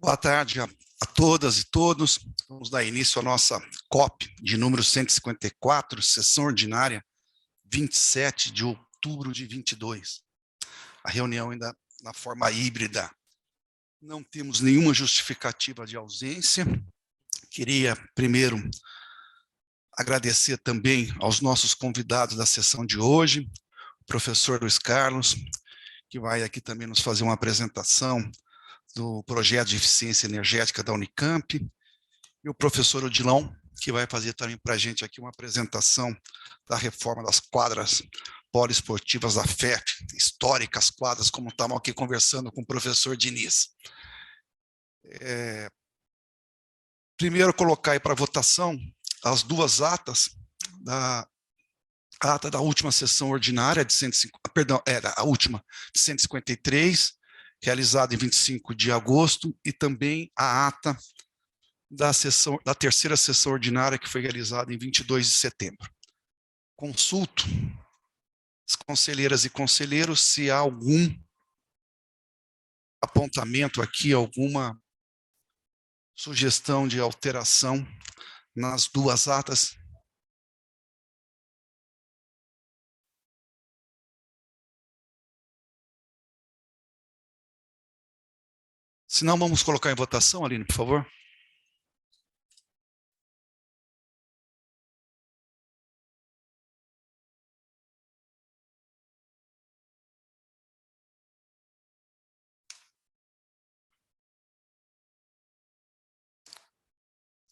Boa tarde a todas e todos. Vamos dar início à nossa COP de número 154, sessão ordinária, 27 de outubro de 22. A reunião ainda na forma híbrida. Não temos nenhuma justificativa de ausência. Queria, primeiro, agradecer também aos nossos convidados da sessão de hoje, o professor Luiz Carlos, que vai aqui também nos fazer uma apresentação do projeto de eficiência energética da Unicamp, e o professor Odilon, que vai fazer também para a gente aqui uma apresentação da reforma das quadras poliesportivas da FEP, históricas quadras, como estávamos aqui conversando com o professor Diniz. Primeiro, colocar aí para votação as duas atas, a ata da última sessão ordinária, a última de 153, realizada em 25 de agosto, e também a ata da terceira sessão ordinária, que foi realizada em 22 de setembro. Consulto as conselheiras e conselheiros se há algum apontamento aqui, alguma sugestão de alteração nas duas atas. Se não, vamos colocar em votação, Aline, por favor.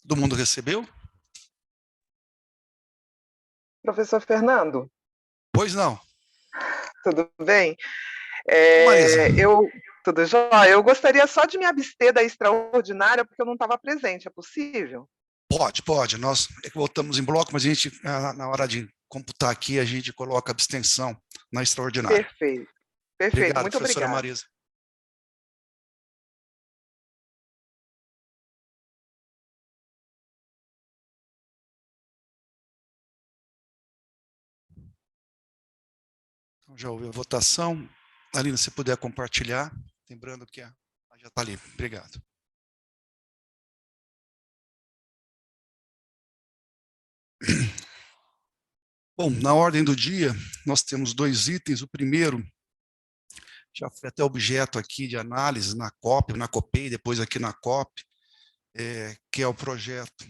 Todo mundo recebeu? Professor Fernando? Pois não. Tudo bem? Marisa. Tudo jóia? Eu gostaria só de me abster da extraordinária, porque eu não estava presente. É possível? Pode. Nós voltamos em bloco, mas a gente, na hora de computar aqui, a gente coloca abstenção na extraordinária. Perfeito. Obrigado, Muito professora obrigada. Marisa. Então, já houve a votação. Aline, se puder compartilhar, lembrando que já está ali. Obrigado. Bom, na ordem do dia, nós temos dois itens. O primeiro já foi até objeto aqui de análise na COP, na COPEI, depois aqui na COP, que é o projeto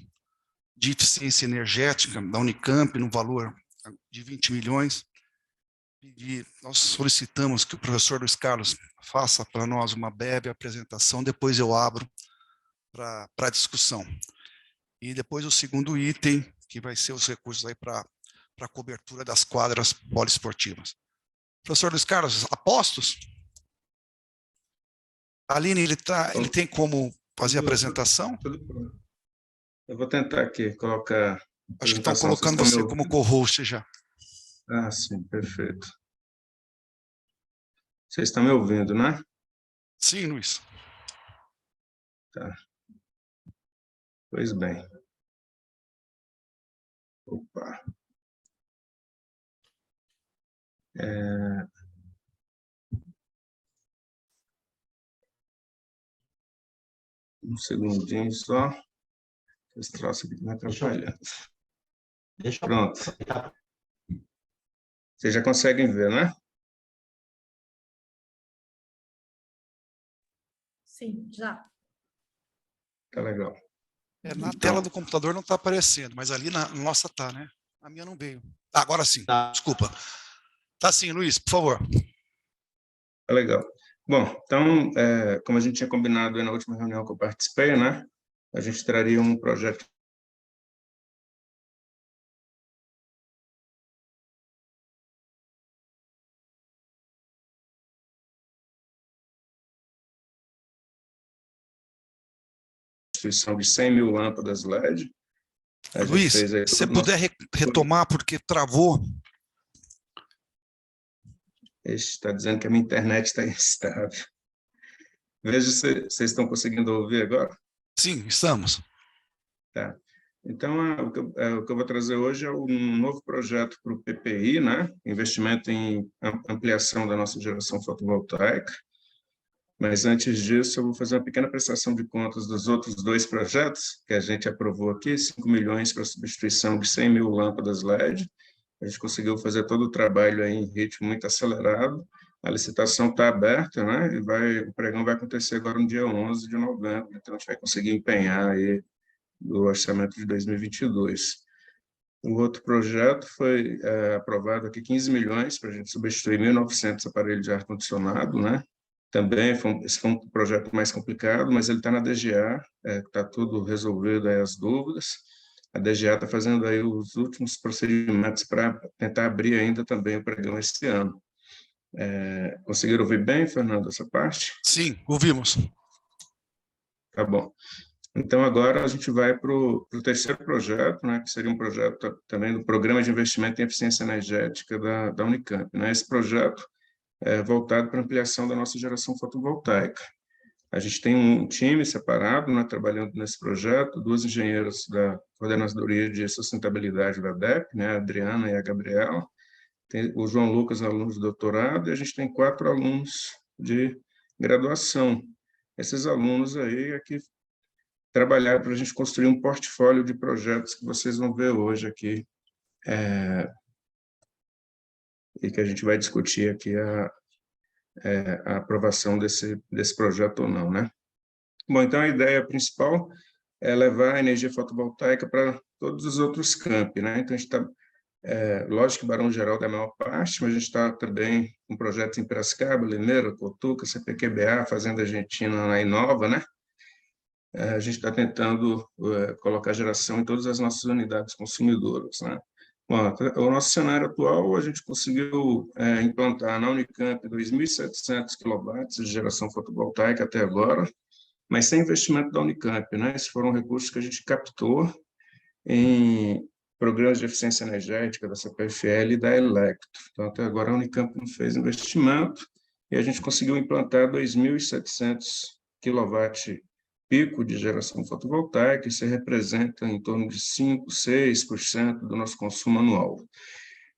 de eficiência energética da Unicamp, no valor de 20 milhões. E nós solicitamos que o professor Luiz Carlos faça para nós uma breve apresentação, depois eu abro para discussão. E depois o segundo item, que vai ser os recursos aí para a cobertura das quadras poliesportivas. Professor Luiz Carlos, apostos? Aline, ele tem como fazer a apresentação? Tudo pronto. Eu vou tentar aqui colocar... Acho que estão colocando você como co-host já. Ah, sim, perfeito. Vocês estão me ouvindo, né? Sim, Luiz. Tá. Pois bem. Opa. Um segundinho só. Esse troço aqui não atrapalhando. Pronto. Vocês já conseguem ver, né? Sim, já. Tá legal. Na tela do computador não está aparecendo, mas ali na nossa está, né? A minha não veio. Agora sim, desculpa. Tá sim, Luiz, por favor. Tá legal. Bom, então, como a gente tinha combinado aí na última reunião que eu participei, né? A gente traria um projeto de 100 mil lâmpadas LED. Luiz, se você puder retomar, porque travou. Está dizendo que a minha internet está instável. Veja se vocês estão conseguindo ouvir agora. Sim, estamos. Tá. Então, o que eu vou trazer hoje é um novo projeto para o PPI, né? Investimento em ampliação da nossa geração fotovoltaica. Mas, antes disso, eu vou fazer uma pequena prestação de contas dos outros 2 projetos que a gente aprovou aqui, 5 milhões para substituição de 100 mil lâmpadas LED. A gente conseguiu fazer todo o trabalho aí em ritmo muito acelerado. A licitação está aberta, né? E o pregão vai acontecer agora no dia 11 de novembro, então a gente vai conseguir empenhar aí o orçamento de 2022. O outro projeto foi aprovado aqui 15 milhões para a gente substituir 1.900 aparelhos de ar-condicionado, né? Também esse foi um projeto mais complicado, mas ele está na DGA, está tudo resolvido aí as dúvidas. A DGA está fazendo aí os últimos procedimentos para tentar abrir ainda também o pregão esse ano. Conseguiram ouvir bem, Fernando, essa parte? Sim, ouvimos. Tá bom. Então, agora a gente vai para o terceiro projeto, né, que seria um projeto também do Programa de Investimento em Eficiência Energética da Unicamp, né? Esse projeto é voltado para a ampliação da nossa geração fotovoltaica. A gente tem um time separado, né, trabalhando nesse projeto, 2 engenheiras da Coordenadoria de Sustentabilidade da DEP, né, a Adriana e a Gabriela, tem o João Lucas, aluno de doutorado, e a gente tem 4 alunos de graduação. Esses alunos aí aqui trabalharam para a gente construir um portfólio de projetos que vocês vão ver hoje aqui, e que a gente vai discutir aqui a aprovação desse projeto ou não, né? Bom, então a ideia principal é levar a energia fotovoltaica para todos os outros campi, né? Então a gente está, lógico que Barão Geraldo é a maior parte, mas a gente está também com projetos em Piracicaba, Limeira, Cotuca, CPQBA, Fazenda Argentina, na Inova, né? A gente está tentando colocar geração em todas as nossas unidades consumidoras, né? Bom, o nosso cenário atual, a gente conseguiu implantar na Unicamp 2.700 kW de geração fotovoltaica até agora, mas sem investimento da Unicamp, né? Esses foram recursos que a gente captou em programas de eficiência energética da CPFL e da Electro. Então, até agora, a Unicamp não fez investimento e a gente conseguiu implantar 2.700 kW pico de geração fotovoltaica, isso representa em torno de 5%, 6% do nosso consumo anual.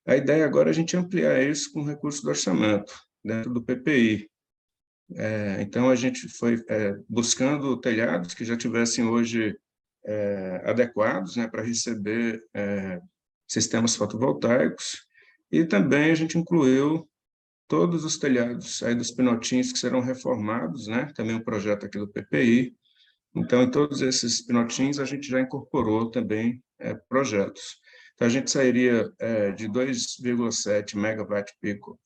A ideia agora é a gente ampliar isso com recurso do orçamento, dentro do PPI. Então, a gente foi buscando telhados que já tivessem hoje adequados, né, para receber sistemas fotovoltaicos, e também a gente incluiu todos os telhados aí dos Pinotins que serão reformados, né, também um projeto aqui do PPI. Então, em todos esses Pinotins, a gente já incorporou também projetos. Então, a gente sairia de 2,7 megawatt-pico,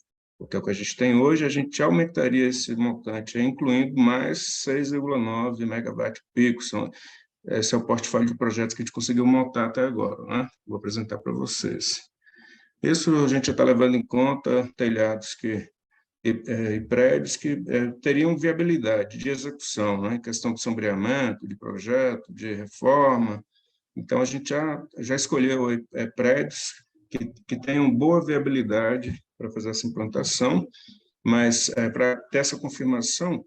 que é o que a gente tem hoje, a gente aumentaria esse montante, incluindo mais 6,9 megawatt-pico. Esse é o portfólio de projetos que a gente conseguiu montar até agora, né? Vou apresentar para vocês. Isso a gente já está levando em conta telhados e prédios que teriam viabilidade de execução, né? Em questão de sombreamento, de projeto, de reforma. Então, a gente já escolheu prédios que tenham boa viabilidade para fazer essa implantação, mas para ter essa confirmação,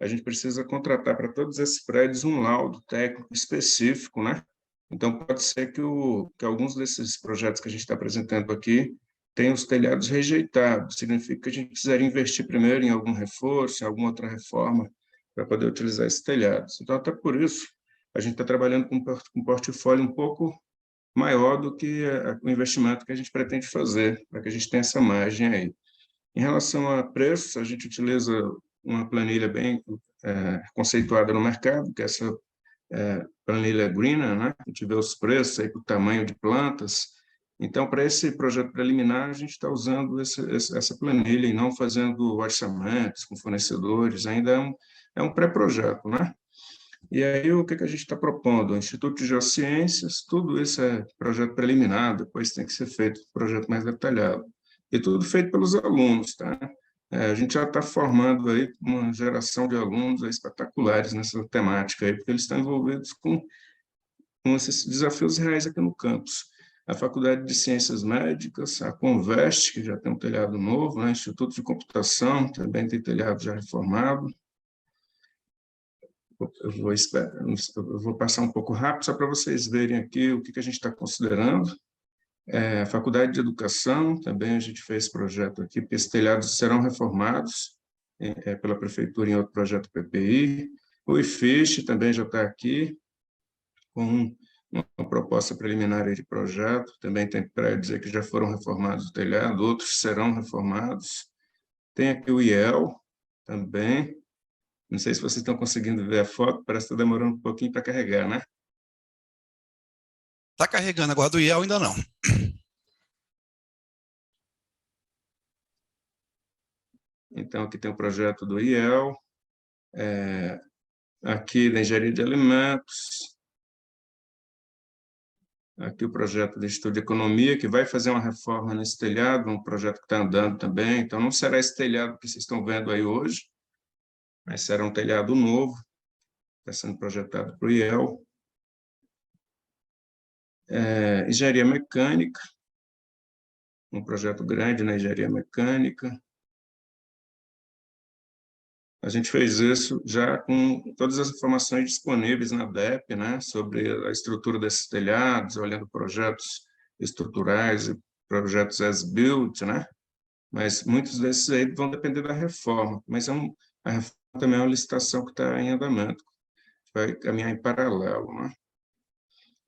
a gente precisa contratar para todos esses prédios um laudo técnico específico, né? Então, pode ser que alguns desses projetos que a gente está apresentando aqui tenham os telhados rejeitados, significa que a gente precisaria investir primeiro em algum reforço, em alguma outra reforma, para poder utilizar esses telhados. Então, até por isso, a gente está trabalhando com um portfólio um pouco maior do que o investimento que a gente pretende fazer, para que a gente tenha essa margem aí. Em relação a preços, a gente utiliza uma planilha bem conceituada no mercado, que é essa planilha Greener, né? A gente vê os preços aí por tamanho de plantas. Então, para esse projeto preliminar, a gente está usando essa planilha e não fazendo orçamentos com fornecedores, ainda é um pré-projeto, né? E aí, o que a gente está propondo? O Instituto de Geociências, tudo isso é projeto preliminar, depois tem que ser feito um projeto mais detalhado. E tudo feito pelos alunos, tá? A gente já está formando aí uma geração de alunos espetaculares nessa temática aí, porque eles estão envolvidos com esses desafios reais aqui no campus. A Faculdade de Ciências Médicas, a Conveste, que já tem um telhado novo, né? Instituto de Computação, também tem telhado já reformado. Eu vou passar um pouco rápido, só para vocês verem aqui o que a gente está considerando. A Faculdade de Educação, também a gente fez projeto aqui, porque esses telhados serão reformados. pela Prefeitura em outro projeto PPI. O IFISH também já está aqui, com uma proposta preliminar aí de projeto. Também tem prédios aí que já foram reformados o telhado, outros serão reformados. Tem aqui o IEL também. Não sei se vocês estão conseguindo ver a foto, parece que está demorando um pouquinho para carregar, né? Está carregando, agora do IEL ainda não. Então, aqui tem o projeto do IEL, aqui da Engenharia de Alimentos, aqui o projeto do Instituto de Economia, que vai fazer uma reforma nesse telhado, um projeto que está andando também. Então, não será esse telhado que vocês estão vendo aí hoje, mas será um telhado novo, está sendo projetado para o IEL. Engenharia Mecânica, um projeto grande na Engenharia Mecânica. A gente fez isso já com todas as informações disponíveis na DEP, né, sobre a estrutura desses telhados, olhando projetos estruturais e projetos as-built, né? Mas muitos desses aí vão depender da reforma. Mas a reforma também é uma licitação que está em andamento, vai caminhar em paralelo, né?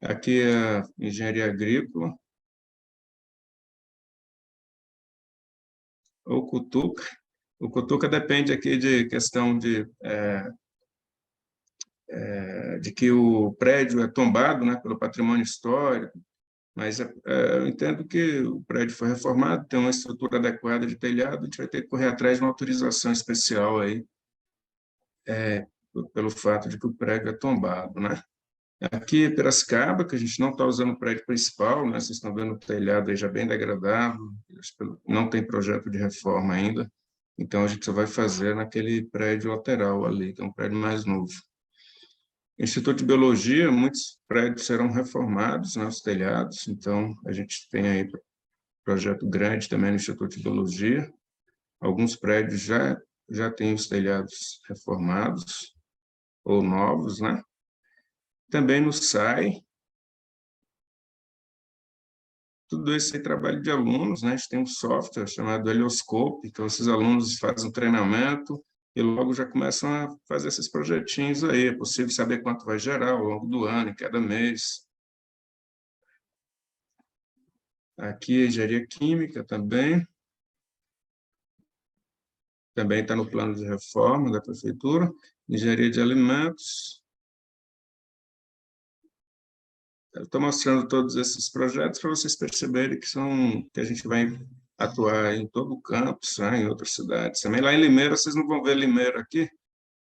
Aqui é a Engenharia Agrícola, ou Cutuca. O Cutuca depende aqui de questão de que o prédio é tombado, né, pelo patrimônio histórico, mas eu entendo que o prédio foi reformado, tem uma estrutura adequada de telhado, a gente vai ter que correr atrás de uma autorização especial aí, pelo fato de que o prédio é tombado, né? Aqui em Piracicaba, que a gente não está usando o prédio principal, né? Vocês estão vendo o telhado aí já bem degradado, não tem projeto de reforma ainda, então a gente só vai fazer naquele prédio lateral ali, que é um prédio mais novo. Instituto de Biologia, muitos prédios serão reformados, né, os telhados, então a gente tem aí projeto grande também no Instituto de Biologia. Alguns prédios já têm os telhados reformados ou novos, né? Também no SAI, tudo isso é trabalho de alunos, né? A gente tem um software chamado Helioscope, então esses alunos fazem um treinamento e logo já começam a fazer esses projetinhos aí. É possível saber quanto vai gerar ao longo do ano, em cada mês. Aqui, Engenharia Química também está no plano de reforma da Prefeitura. Engenharia de Alimentos. Eu estou mostrando todos esses projetos para vocês perceberem que a gente vai atuar em todo o campus, né, em outras cidades. Também lá em Limeira, vocês não vão ver Limeira aqui,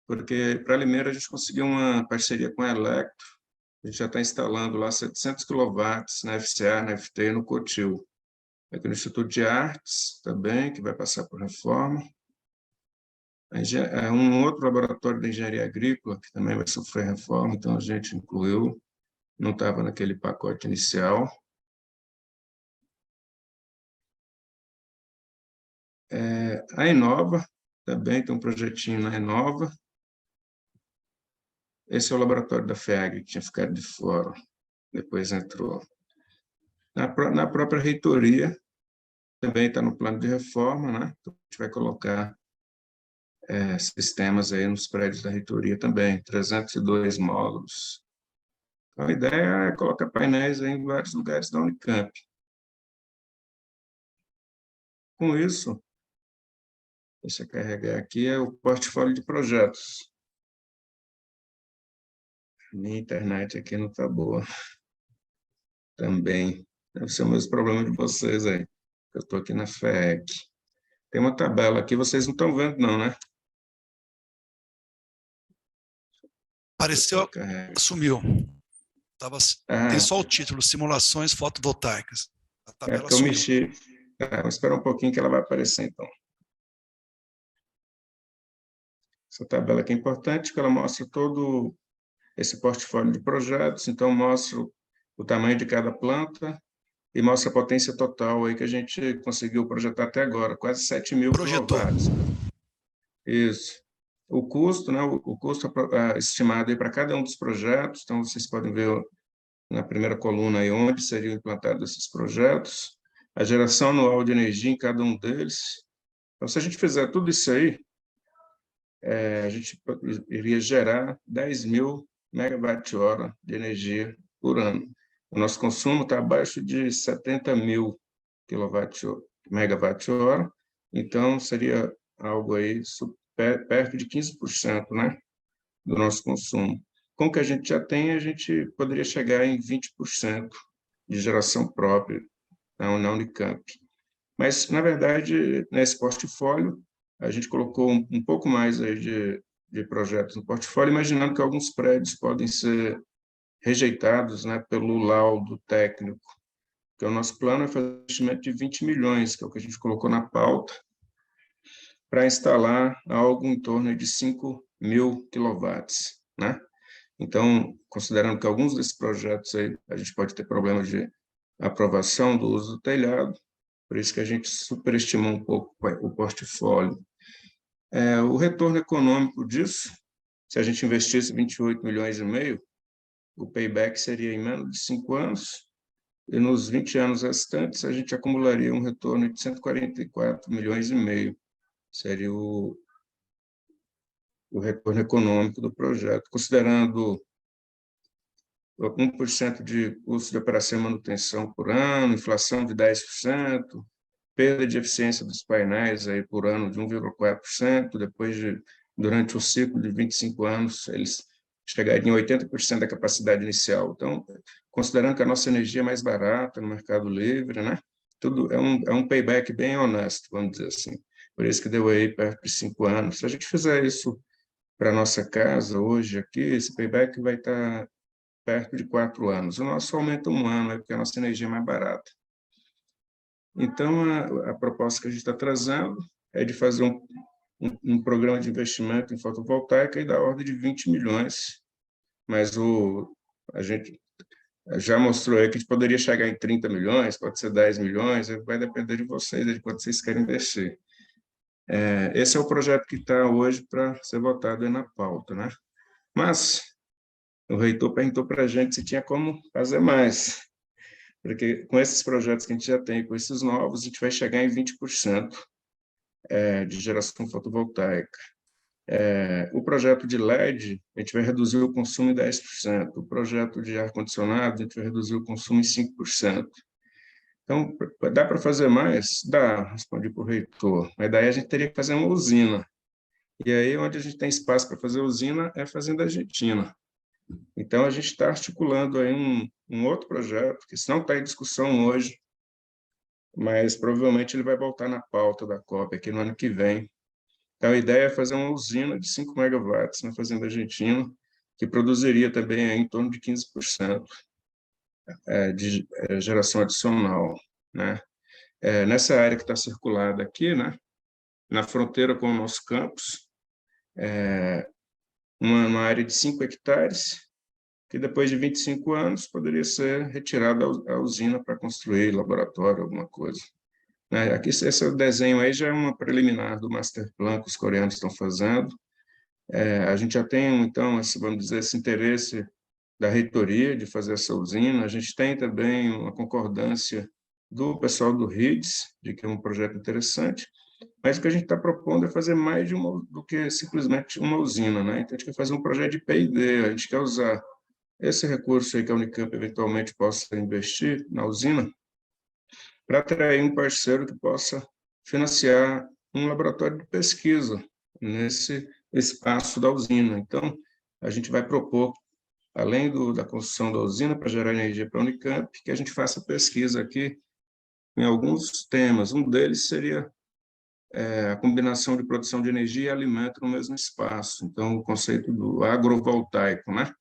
porque para Limeira a gente conseguiu uma parceria com a Electro. A gente já está instalando lá 700 kW na FCA, na FT e no Cotil. Aqui no Instituto de Artes também, que vai passar por reforma. Um outro laboratório de engenharia agrícola, que também vai sofrer reforma, então a gente incluiu, não estava naquele pacote inicial. A Inova, também tem um projetinho na Inova. Esse é o laboratório da FEAG, que tinha ficado de fora, depois entrou. Na própria reitoria, também está no plano de reforma, né? Então, a gente vai colocar sistemas aí nos prédios da reitoria também, 302 módulos. Então, a ideia é colocar painéis aí em vários lugares da Unicamp. Com isso, deixa eu carregar aqui, é o portfólio de projetos. Minha internet aqui não está boa. Também. Deve ser o mesmo problema de vocês aí. Eu estou aqui na FEEC. Tem uma tabela aqui, vocês não estão vendo não, né? Apareceu, sumiu. Tem só o título, Simulações Fotovoltaicas. A tabela porque eu sumiu. mexi. Vou esperar um pouquinho que ela vai aparecer, então. Essa tabela aqui é importante, porque ela mostra todo esse portfólio de projetos, então mostra o tamanho de cada planta e mostra a potência total aí que a gente conseguiu projetar até agora, quase 7.000 kW. Isso. O custo, né, o custo estimado aí para cada um dos projetos, então vocês podem ver na primeira coluna aí onde seriam implantados esses projetos, a geração anual de energia em cada um deles. Então, se a gente fizer tudo isso aí, a gente iria gerar 10.000 megawatt-hora de energia por ano. O nosso consumo está abaixo de 70.000 megawatt-hora, então seria algo aí perto de 15%, né, do nosso consumo. Com o que a gente já tem, a gente poderia chegar em 20% de geração própria na Unicamp. Mas, na verdade, nesse portfólio, a gente colocou um pouco mais aí de projetos no portfólio, imaginando que alguns prédios podem ser rejeitados, né, pelo laudo técnico, que o nosso plano é fazer um investimento de 20 milhões, que é o que a gente colocou na pauta, para instalar algo em torno de 5.000 quilowatts, né? Então, considerando que alguns desses projetos aí a gente pode ter problema de aprovação do uso do telhado, por isso que a gente superestimou um pouco o portfólio. O retorno econômico disso, se a gente investisse 28 milhões e meio, o payback seria em menos de 5 anos, e nos 20 anos restantes a gente acumularia um retorno de 144 milhões e meio. Seria o retorno econômico do projeto, considerando 1% de custo de operação e manutenção por ano, inflação de 10%, perda de eficiência dos painéis aí por ano de 1,4%, durante o ciclo de 25 anos, eles chegariam a 80% da capacidade inicial. Então, considerando que a nossa energia é mais barata no mercado livre, né? Tudo é um payback bem honesto, vamos dizer assim. Por isso que deu aí perto de 5 anos. Se a gente fizer isso para a nossa casa hoje aqui, esse payback vai estar perto de 4 anos. O nosso aumenta 1 ano, porque a nossa energia é mais barata. Então, a proposta que a gente está trazendo é de fazer um programa de investimento em fotovoltaica e da ordem de 20 milhões, mas a gente já mostrou aí que a gente poderia chegar em 30 milhões, pode ser 10 milhões, vai depender de vocês, de quanto vocês querem investir. Esse é o projeto que está hoje para ser votado aí na pauta, né? Mas o reitor perguntou para a gente se tinha como fazer mais, porque com esses projetos que a gente já tem, com esses novos, a gente vai chegar em 20% de geração fotovoltaica. O projeto de LED, a gente vai reduzir o consumo em 10%. O projeto de ar-condicionado, a gente vai reduzir o consumo em 5%. Então, dá para fazer mais? Dá, respondi para o reitor. Mas daí a gente teria que fazer uma usina. E aí, onde a gente tem espaço para fazer usina é a Fazenda Argentina. Então, a gente está articulando aí um outro projeto, que não está em discussão hoje, mas provavelmente ele vai voltar na pauta da COP aqui no ano que vem. Então, a ideia é fazer uma usina de 5 megawatts na Fazenda Argentina, que produziria também em torno de 15% de geração adicional, né? Nessa área que está circulada aqui, né, na fronteira com o nosso campus, uma área de 5 hectares, que depois de 25 anos poderia ser retirada a usina para construir laboratório, alguma coisa. Aqui, esse desenho aí já é uma preliminar do master plan que os coreanos estão fazendo. A gente já tem, então, vamos dizer, esse interesse da reitoria de fazer essa usina. A gente tem também uma concordância do pessoal do RIDS, de que é um projeto interessante, mas o que a gente está propondo é fazer mais do que simplesmente uma usina, né? Então, a gente quer fazer um projeto de P&D, a gente quer usar esse recurso aí que a Unicamp eventualmente possa investir na usina para atrair um parceiro que possa financiar um laboratório de pesquisa nesse espaço da usina. Então, a gente vai propor, além da construção da usina para gerar energia para a Unicamp, que a gente faça pesquisa aqui em alguns temas. Um deles seria a combinação de produção de energia e alimento no mesmo espaço. Então, o conceito do agrovoltaico, né?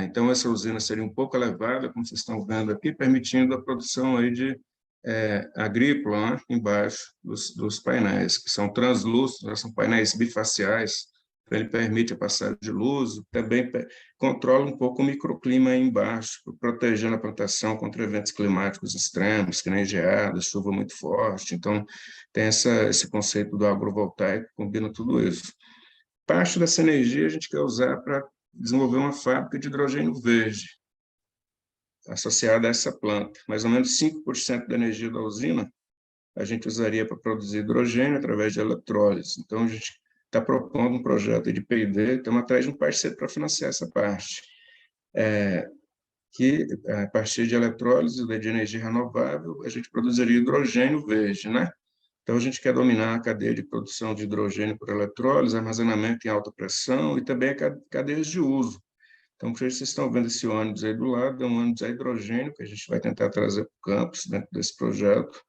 Então, essa usina seria um pouco elevada, como vocês estão vendo aqui, permitindo a produção aí de agrícola, né, embaixo dos painéis, que são translúcidos, são painéis bifaciais, então ele permite a passagem de luz, também controla um pouco o microclima aí embaixo, protegendo a plantação contra eventos climáticos extremos, que nem geada, chuva muito forte. Então, tem esse conceito do agrovoltaico, combina tudo isso. Parte dessa energia a gente quer usar para desenvolver uma fábrica de hidrogênio verde, associada a essa planta. Mais ou menos 5% da energia da usina a gente usaria para produzir hidrogênio através de eletrólise. Então, a gente está propondo um projeto de P&D, estamos atrás de um parceiro para financiar essa parte, que a partir de eletrólise de energia renovável, a gente produziria hidrogênio verde, né? Então, a gente quer dominar a cadeia de produção de hidrogênio por eletrólise, armazenamento em alta pressão e também cadeias de uso. Então, vocês estão vendo esse ônibus aí do lado, é um ônibus a hidrogênio que a gente vai tentar trazer para o campus dentro desse projeto.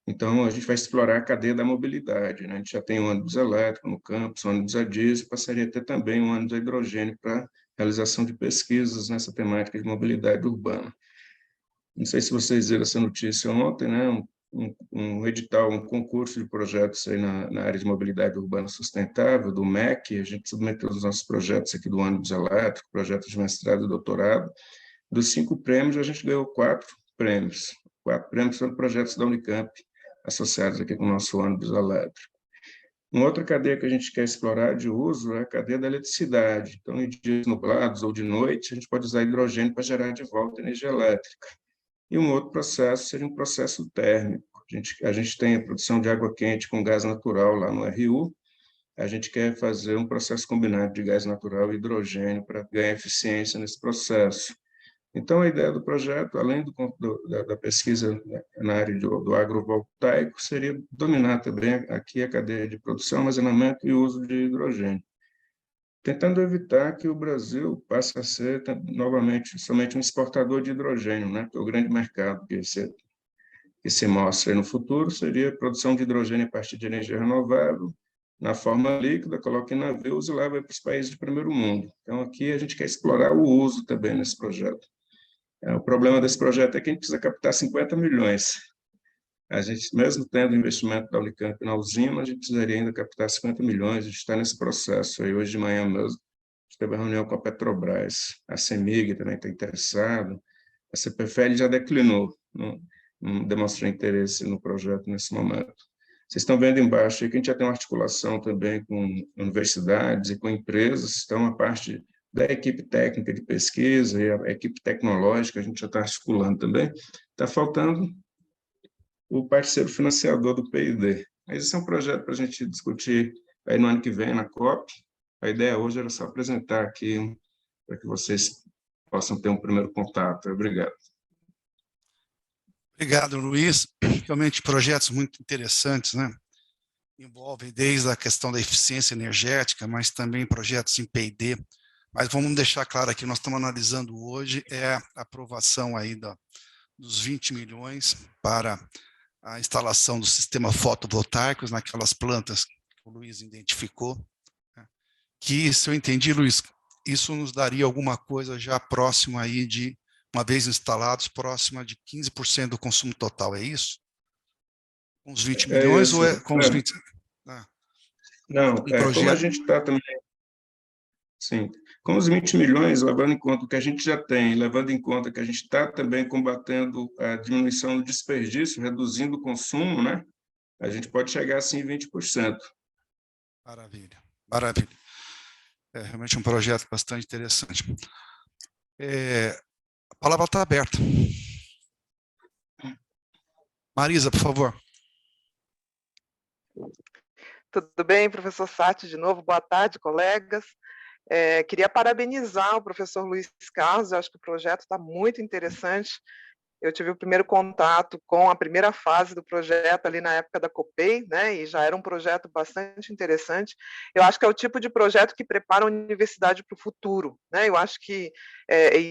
Então, a gente vai explorar a cadeia da mobilidade, né? A gente já tem um ônibus elétrico no campus, um ônibus a diesel, passaria a ter também um ônibus a hidrogênio para realização de pesquisas nessa temática de mobilidade urbana. Não sei se vocês viram essa notícia ontem, né? Um edital, um concurso de projetos aí na área de mobilidade urbana sustentável, do MEC, a gente submeteu os nossos projetos aqui do ônibus elétrico, projetos de mestrado e doutorado. Dos 5 prêmios, a gente ganhou 4 prêmios. 4 prêmios são projetos da Unicamp, associados aqui com o nosso ônibus elétrico. Uma outra cadeia que a gente quer explorar de uso é a cadeia da eletricidade. Então, em dias nublados ou de noite, a gente pode usar hidrogênio para gerar de volta energia elétrica. E um outro processo seria um processo térmico. A gente tem a produção de água quente com gás natural lá no RU. A gente quer fazer um processo combinado de gás natural e hidrogênio para ganhar eficiência nesse processo. Então, a ideia do projeto, além da pesquisa na área do agrovoltaico, seria dominar também aqui a cadeia de produção, armazenamento e uso de hidrogênio, tentando evitar que o Brasil passe a ser novamente somente um exportador de hidrogênio, né? Porque o grande mercado que se mostra no futuro seria a produção de hidrogênio a partir de energia renovável, na forma líquida, coloca em navios e leva para os países de primeiro mundo. Então, aqui a gente quer explorar o uso também nesse projeto. O problema desse projeto é que a gente precisa captar 50 milhões. A gente, mesmo tendo investimento da Unicamp na usina, a gente precisaria ainda captar 50 milhões, a gente está nesse processo. Aí, hoje de manhã mesmo, a gente teve uma reunião com a Petrobras, a CEMIG também está interessada, a CPFL já declinou, não demonstrou interesse no projeto nesse momento. Vocês estão vendo embaixo aí que a gente já tem uma articulação também com universidades e com empresas, então a parte da equipe técnica de pesquisa e a equipe tecnológica, a gente já está articulando também. Está faltando o parceiro financiador do P&D. Mas esse é um projeto para a gente discutir aí no ano que vem, na COP. A ideia hoje era só apresentar aqui para que vocês possam ter um primeiro contato. Obrigado. Obrigado, Luiz. Realmente projetos muito interessantes, né? Envolvem desde a questão da eficiência energética, mas também projetos em P&D. Mas vamos deixar claro aqui, nós estamos analisando hoje a aprovação aí dos 20 milhões para a instalação do sistema fotovoltaicos naquelas plantas que o Luiz identificou, né? Que, se eu entendi, Luiz, isso nos daria alguma coisa já próximo aí de, uma vez instalados, próxima de 15% do consumo total, é isso? Com os 20 milhões ou é com os 20? Não, como a gente está também... Sim, com os 20 milhões, levando em conta o que a gente já tem, levando em conta que a gente está também combatendo a diminuição do desperdício, reduzindo o consumo, né? A gente pode chegar assim em 20%. Maravilha, maravilha. É realmente um projeto bastante interessante. A palavra está aberta. Marisa, por favor. Tudo bem, professor Sati, de novo, boa tarde, colegas. Queria parabenizar o professor Luiz Carlos, eu acho que o projeto está muito interessante. Eu tive o primeiro contato com a primeira fase do projeto ali na época da COPEI, né, e já era um projeto bastante interessante. Eu acho que é o tipo de projeto que prepara a universidade para o futuro, né? Eu acho que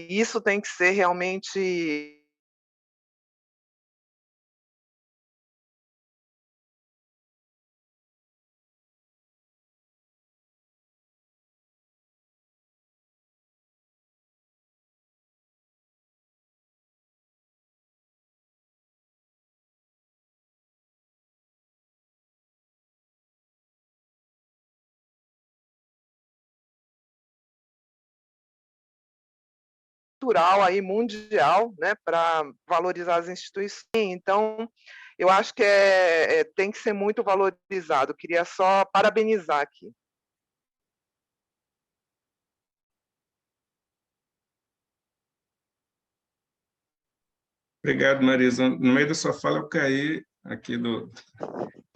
isso tem que ser realmente... aí mundial, né, para valorizar as instituições. Então, eu acho que tem que ser muito valorizado. Queria só parabenizar aqui. Obrigado, Marisa. No meio da sua fala, eu caí aqui do...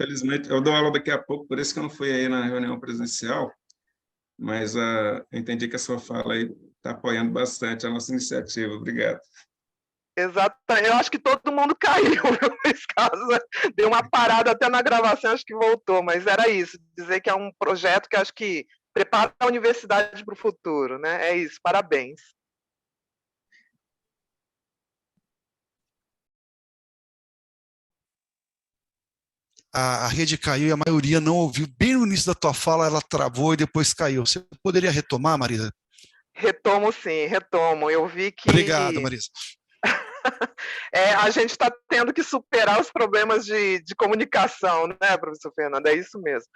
Felizmente, eu dou aula daqui a pouco, por isso que eu não fui aí na reunião presencial, mas eu entendi que a sua fala aí está apoiando bastante a nossa iniciativa. Obrigado. Exato. Eu acho que todo mundo caiu nesse caso. Deu uma parada até na gravação, acho que voltou, mas era isso, dizer que é um projeto que acho que prepara a universidade para o futuro, né? É isso, parabéns. A rede caiu e a maioria não ouviu. Bem no início da tua fala, ela travou e depois caiu. Você poderia retomar, Marisa? Retomo sim, retomo. Eu vi que... Obrigado, Marisa. A gente está tendo que superar os problemas de comunicação, né, professor Fernando? É isso mesmo.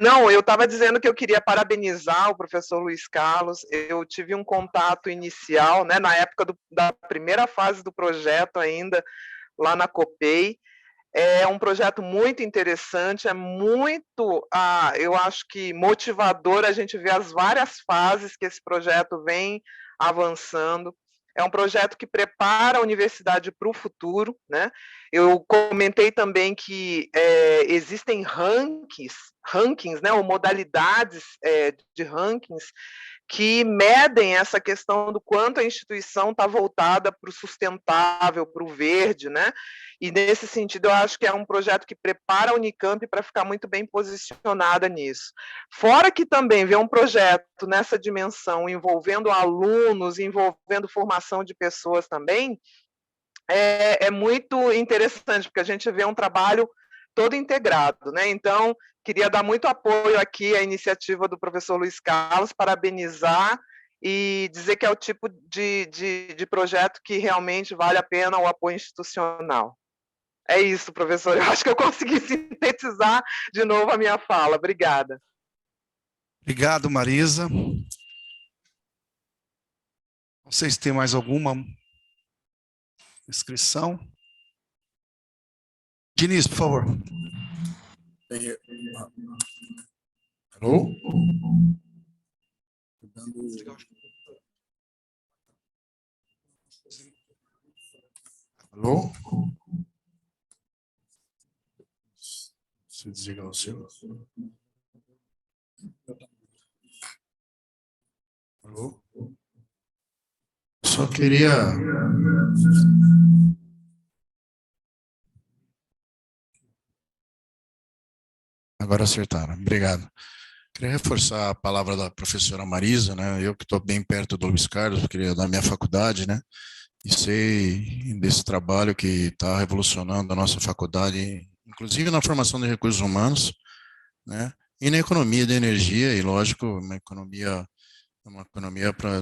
Não, eu estava dizendo que eu queria parabenizar o professor Luiz Carlos. Eu tive um contato inicial, né, na época da primeira fase do projeto ainda, lá na COPEI. É um projeto muito interessante, é muito, eu acho que motivador a gente ver as várias fases que esse projeto vem avançando. É um projeto que prepara a universidade para o futuro, né? Eu comentei também que existem rankings, né, ou modalidades de rankings que medem essa questão do quanto a instituição está voltada para o sustentável, para o verde, né? E nesse sentido eu acho que é um projeto que prepara a Unicamp para ficar muito bem posicionada nisso. Fora que também ver um projeto nessa dimensão envolvendo alunos, envolvendo formação de pessoas também, é muito interessante, porque a gente vê um trabalho todo integrado, né? Então, queria dar muito apoio aqui à iniciativa do professor Luiz Carlos, parabenizar e dizer que é o tipo de projeto que realmente vale a pena o apoio institucional. É isso, professor. Eu acho que eu consegui sintetizar de novo a minha fala. Obrigada. Obrigado, Marisa. Vocês têm mais alguma inscrição? Diniz, por favor. Alô? Alô? Se desligar o seu. Alô? Só queria... Agora acertaram. Obrigado. Queria reforçar a palavra da professora Marisa, né? Eu que estou bem perto do Luiz Carlos, queria da minha faculdade, né? E sei desse trabalho que está revolucionando a nossa faculdade, inclusive na formação de recursos humanos, né? E na economia de energia, e lógico, uma economia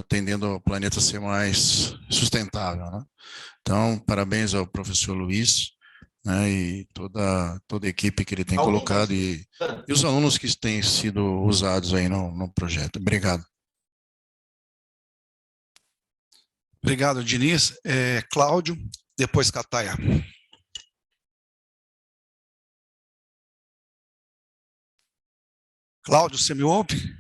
tendendo ao planeta ser mais sustentável, né? Então, parabéns ao professor Luiz, né, e toda a equipe que ele tem colocado e os alunos que têm sido usados aí no projeto. Obrigado. Obrigado, Diniz. Cláudio, depois Cataia. Cláudio, você me ouve?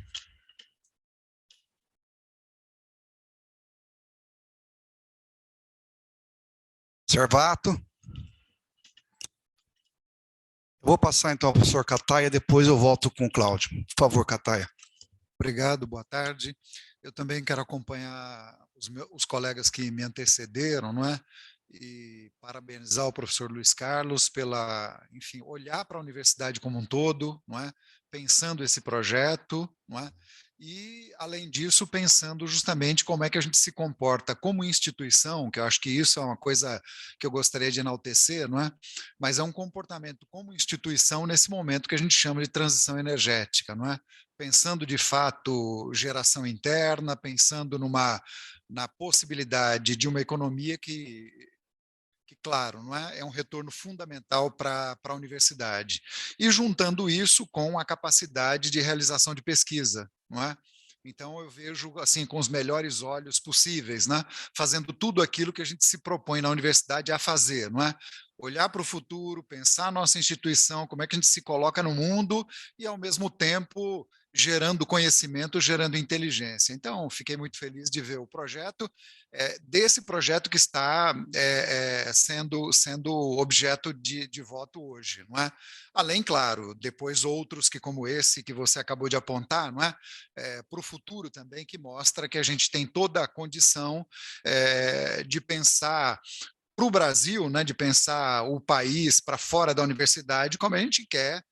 Servato. Vou passar então ao professor Cataia, depois eu volto com o Cláudio. Por favor, Cataia. Obrigado, boa tarde. Eu também quero acompanhar os colegas que me antecederam, não é? E parabenizar o professor Luiz Carlos pela, enfim, olhar para a universidade como um todo, não é? Pensando esse projeto, não é? E, além disso, pensando justamente como é que a gente se comporta como instituição, que eu acho que isso é uma coisa que eu gostaria de enaltecer, não é? Mas é um comportamento como instituição nesse momento que a gente chama de transição energética, não é? Pensando, de fato, geração interna, pensando na possibilidade de uma economia que claro, não é um retorno fundamental para a universidade. E juntando isso com a capacidade de realização de pesquisa, não é? Então, eu vejo assim com os melhores olhos possíveis, né? Fazendo tudo aquilo que a gente se propõe na universidade a fazer, não é? Olhar para o futuro, pensar a nossa instituição, como é que a gente se coloca no mundo e, ao mesmo tempo, gerando conhecimento, gerando inteligência. Então, fiquei muito feliz de ver o projeto, desse projeto que está sendo objeto de voto hoje, não é? Além, claro, depois outros que como esse que você acabou de apontar, não é? Para o futuro também, que mostra que a gente tem toda a condição de pensar para o Brasil, né, de pensar o país para fora da universidade, como a gente quer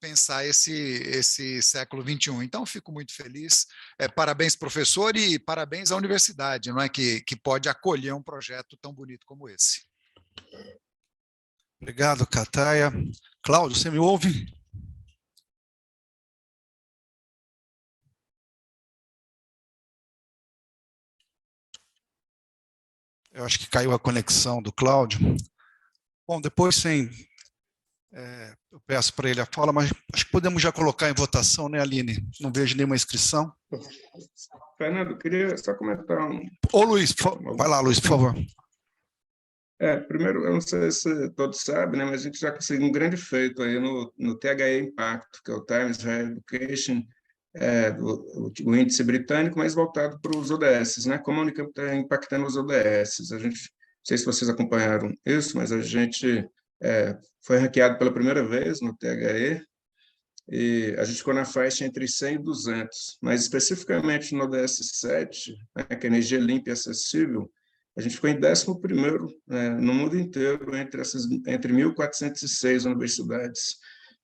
pensar esse século XXI. Então, fico muito feliz. Parabéns, professor, e parabéns à universidade, não é, que pode acolher um projeto tão bonito como esse. Obrigado, Cataia. Cláudio, você me ouve? Eu acho que caiu a conexão do Cláudio. Bom, depois eu peço para ele a fala, mas acho que podemos já colocar em votação, né, Aline? Não vejo nenhuma inscrição. Fernando, queria só comentar Ô, Luiz, vai lá, Luiz, por favor. Primeiro, eu não sei se todos sabem, né, mas a gente já conseguiu um grande feito aí no THE Impacto, que é o Times Higher Education, o índice britânico, mas voltado para os ODS, né? Como a Unicamp está impactando os ODS. A gente, não sei se vocês acompanharam isso, mas a gente foi ranqueado pela primeira vez no THE, e a gente ficou na faixa entre 100 e 200, mas especificamente no ODS 7, né, que é energia limpa e acessível, a gente ficou em 11º, no mundo inteiro, entre 1.406 universidades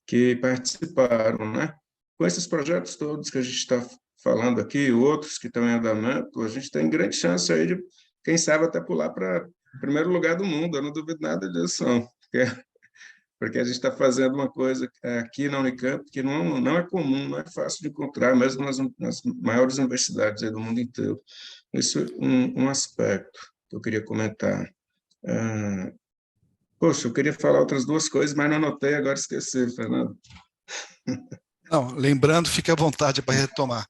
que participaram, né? Com esses projetos todos que a gente está falando aqui, outros que estão em andamento, a gente tem grande chance aí de, quem sabe, até pular para o primeiro lugar do mundo. Eu não duvido nada disso, não, porque a gente está fazendo uma coisa aqui na Unicamp que não é comum, não é fácil de encontrar, mesmo nas maiores universidades aí do mundo inteiro. Isso é um aspecto que eu queria comentar. Poxa, eu queria falar outras duas coisas, mas não anotei, agora esqueci, Fernando. Não, lembrando, fique à vontade para retomar.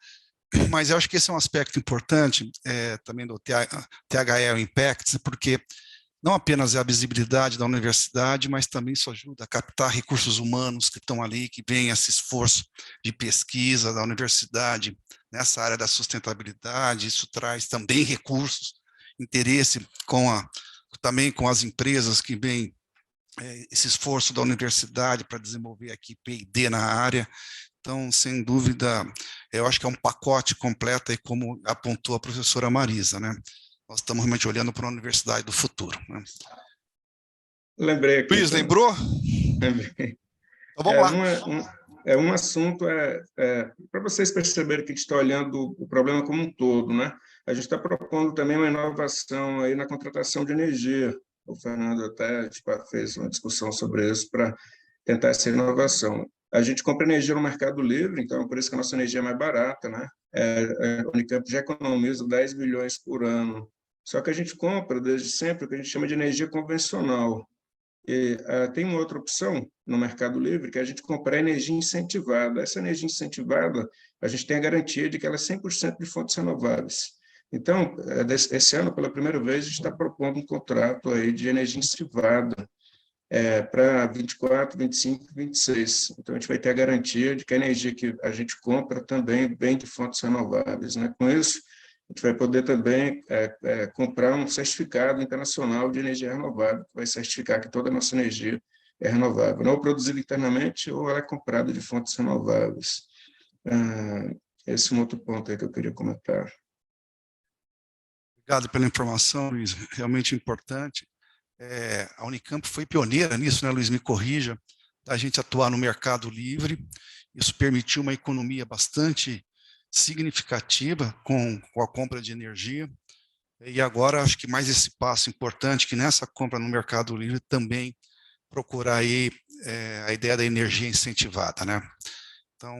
Mas eu acho que esse é um aspecto importante também do THE Impacts, porque não apenas é a visibilidade da universidade, mas também isso ajuda a captar recursos humanos que estão ali, que vem esse esforço de pesquisa da universidade nessa área da sustentabilidade. Isso traz também recursos, interesse também com as empresas que vêm esse esforço da universidade para desenvolver aqui P&D na área. Então, sem dúvida, eu acho que é um pacote completo, aí, como apontou a professora Marisa, né? Nós estamos realmente olhando para a universidade do futuro, né? Lembrei aqui. Luiz, lembrou? Lembrei. Então, vamos lá. Um assunto, para vocês perceberem que a gente está olhando o problema como um todo, né? A gente está propondo também uma inovação aí na contratação de energia. O Fernando até fez uma discussão sobre isso para tentar essa inovação. A gente compra energia no Mercado Livre, então por isso que a nossa energia é mais barata, né? A Unicamp já economiza 10 bilhões por ano. Só que a gente compra desde sempre o que a gente chama de energia convencional. E tem uma outra opção no Mercado Livre, que é a gente comprar energia incentivada. Essa energia incentivada, a gente tem a garantia de que ela é 100% de fontes renováveis. Então, esse ano, pela primeira vez, a gente está propondo um contrato aí de energia incentivada para 24, 25 e 26. Então, a gente vai ter a garantia de que a energia que a gente compra também vem de fontes renováveis, né? Com isso, a gente vai poder também comprar um certificado internacional de energia renovável, que vai certificar que toda a nossa energia é renovável, não produzida internamente ou ela é comprada de fontes renováveis. Esse é um outro ponto aí que eu queria comentar. Obrigado pela informação, Luiz, realmente importante. A Unicamp foi pioneira nisso, né, Luiz, me corrija, da gente atuar no mercado livre. Isso permitiu uma economia bastante significativa com a compra de energia. E agora, acho que mais esse passo importante, que nessa compra no mercado livre também procurar aí a ideia da energia incentivada, né? Então,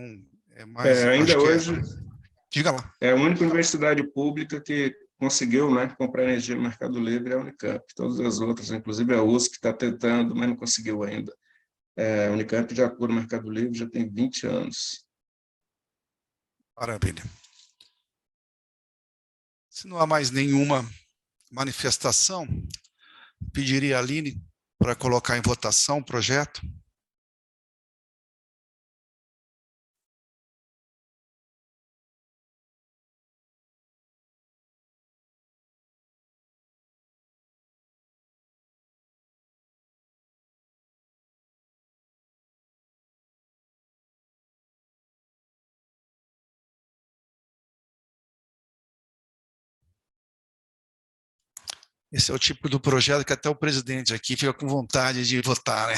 ainda hoje, diga lá. É a única universidade pública que conseguiu, né, comprar energia no Mercado Livre é a Unicamp. Todas as outras, inclusive a USP, está tentando, mas não conseguiu ainda. A Unicamp já atua no Mercado Livre, já tem 20 anos. Maravilha. Se não há mais nenhuma manifestação, pediria a Aline para colocar em votação o projeto. Esse é o tipo do projeto que até o presidente aqui fica com vontade de votar, né?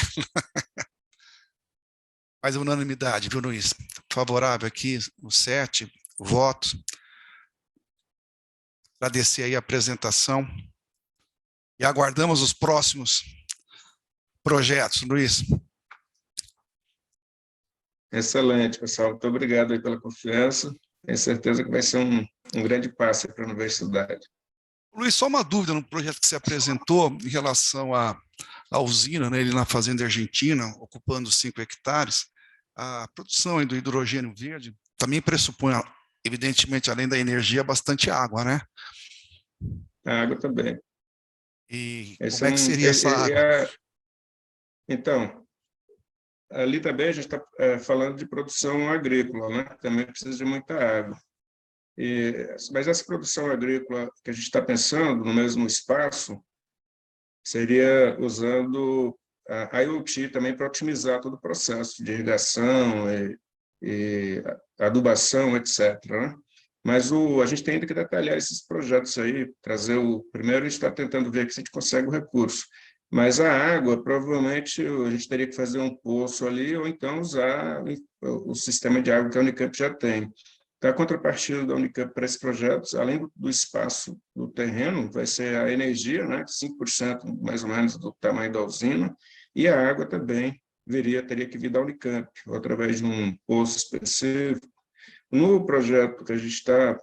Faz unanimidade, viu, Luiz? Favorável aqui, os 7 votos. Agradecer aí a apresentação. E aguardamos os próximos projetos, Luiz. Excelente, pessoal. Muito obrigado aí pela confiança. Tenho certeza que vai ser um grande passo para a universidade. Luiz, só uma dúvida no projeto que você apresentou em relação à usina, né, ele na fazenda argentina, ocupando 5 hectares, a produção aí do hidrogênio verde também pressupõe, evidentemente, além da energia, bastante água, né? A água também. E como é que seria essa água? Então, ali também a gente está falando de produção agrícola, né? Também precisa de muita água. Mas essa produção agrícola que a gente está pensando no mesmo espaço seria usando a IoT também para otimizar todo o processo de irrigação e adubação, etc., né? Mas a gente tem ainda que detalhar esses projetos aí, trazer primeiro a gente está tentando ver se a gente consegue o recurso. Mas a água, provavelmente, a gente teria que fazer um poço ali, ou então usar o sistema de água que a Unicamp já tem. Então, a contrapartida da Unicamp para esses projetos, além do espaço do terreno, vai ser a energia, né, 5% mais ou menos do tamanho da usina, e a água também teria que vir da Unicamp, ou através de um poço específico. No projeto que a gente está,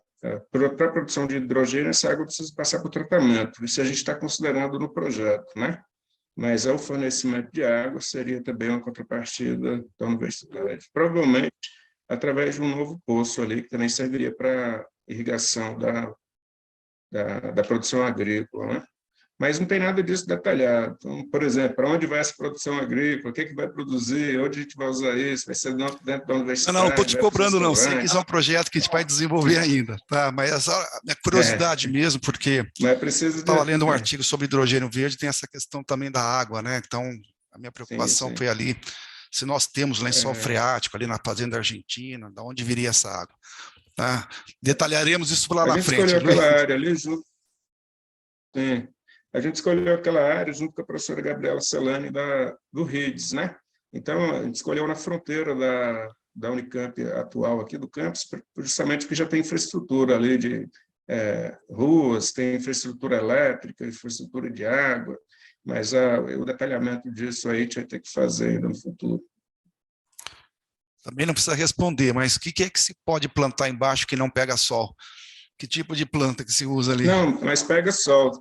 para a produção de hidrogênio, essa água precisa passar por tratamento, isso a gente está considerando no projeto, né? Mas o fornecimento de água seria também uma contrapartida da universidade. Provavelmente, através de um novo poço ali, que também serviria para irrigação da produção agrícola, né? Mas não tem nada disso detalhado. Então, por exemplo, para onde vai essa produção agrícola? O que vai produzir? Onde a gente vai usar isso? Vai ser dentro da universidade? Não estou te cobrando, não. Sei que isso é um projeto que a gente vai desenvolver ainda, tá? Mas a curiosidade mesmo, porque estava lendo um artigo sobre hidrogênio verde, tem essa questão também da água, né? Então, a minha preocupação foi ali, se nós temos lençol freático ali na fazenda argentina, de onde viria essa água? Tá? Detalharemos isso lá na frente. A gente escolheu aquela área ali junto. Sim. A gente escolheu aquela área junto com a professora Gabriela Celani do RIDS, né? Então, a gente escolheu na fronteira da Unicamp atual aqui do campus, justamente porque já tem infraestrutura ali de ruas, tem infraestrutura elétrica, infraestrutura de água, mas o detalhamento disso aí a gente vai ter que fazer ainda no futuro. Também não precisa responder, mas o que é que se pode plantar embaixo que não pega sol? Que tipo de planta que se usa ali? Não, mas pega sol.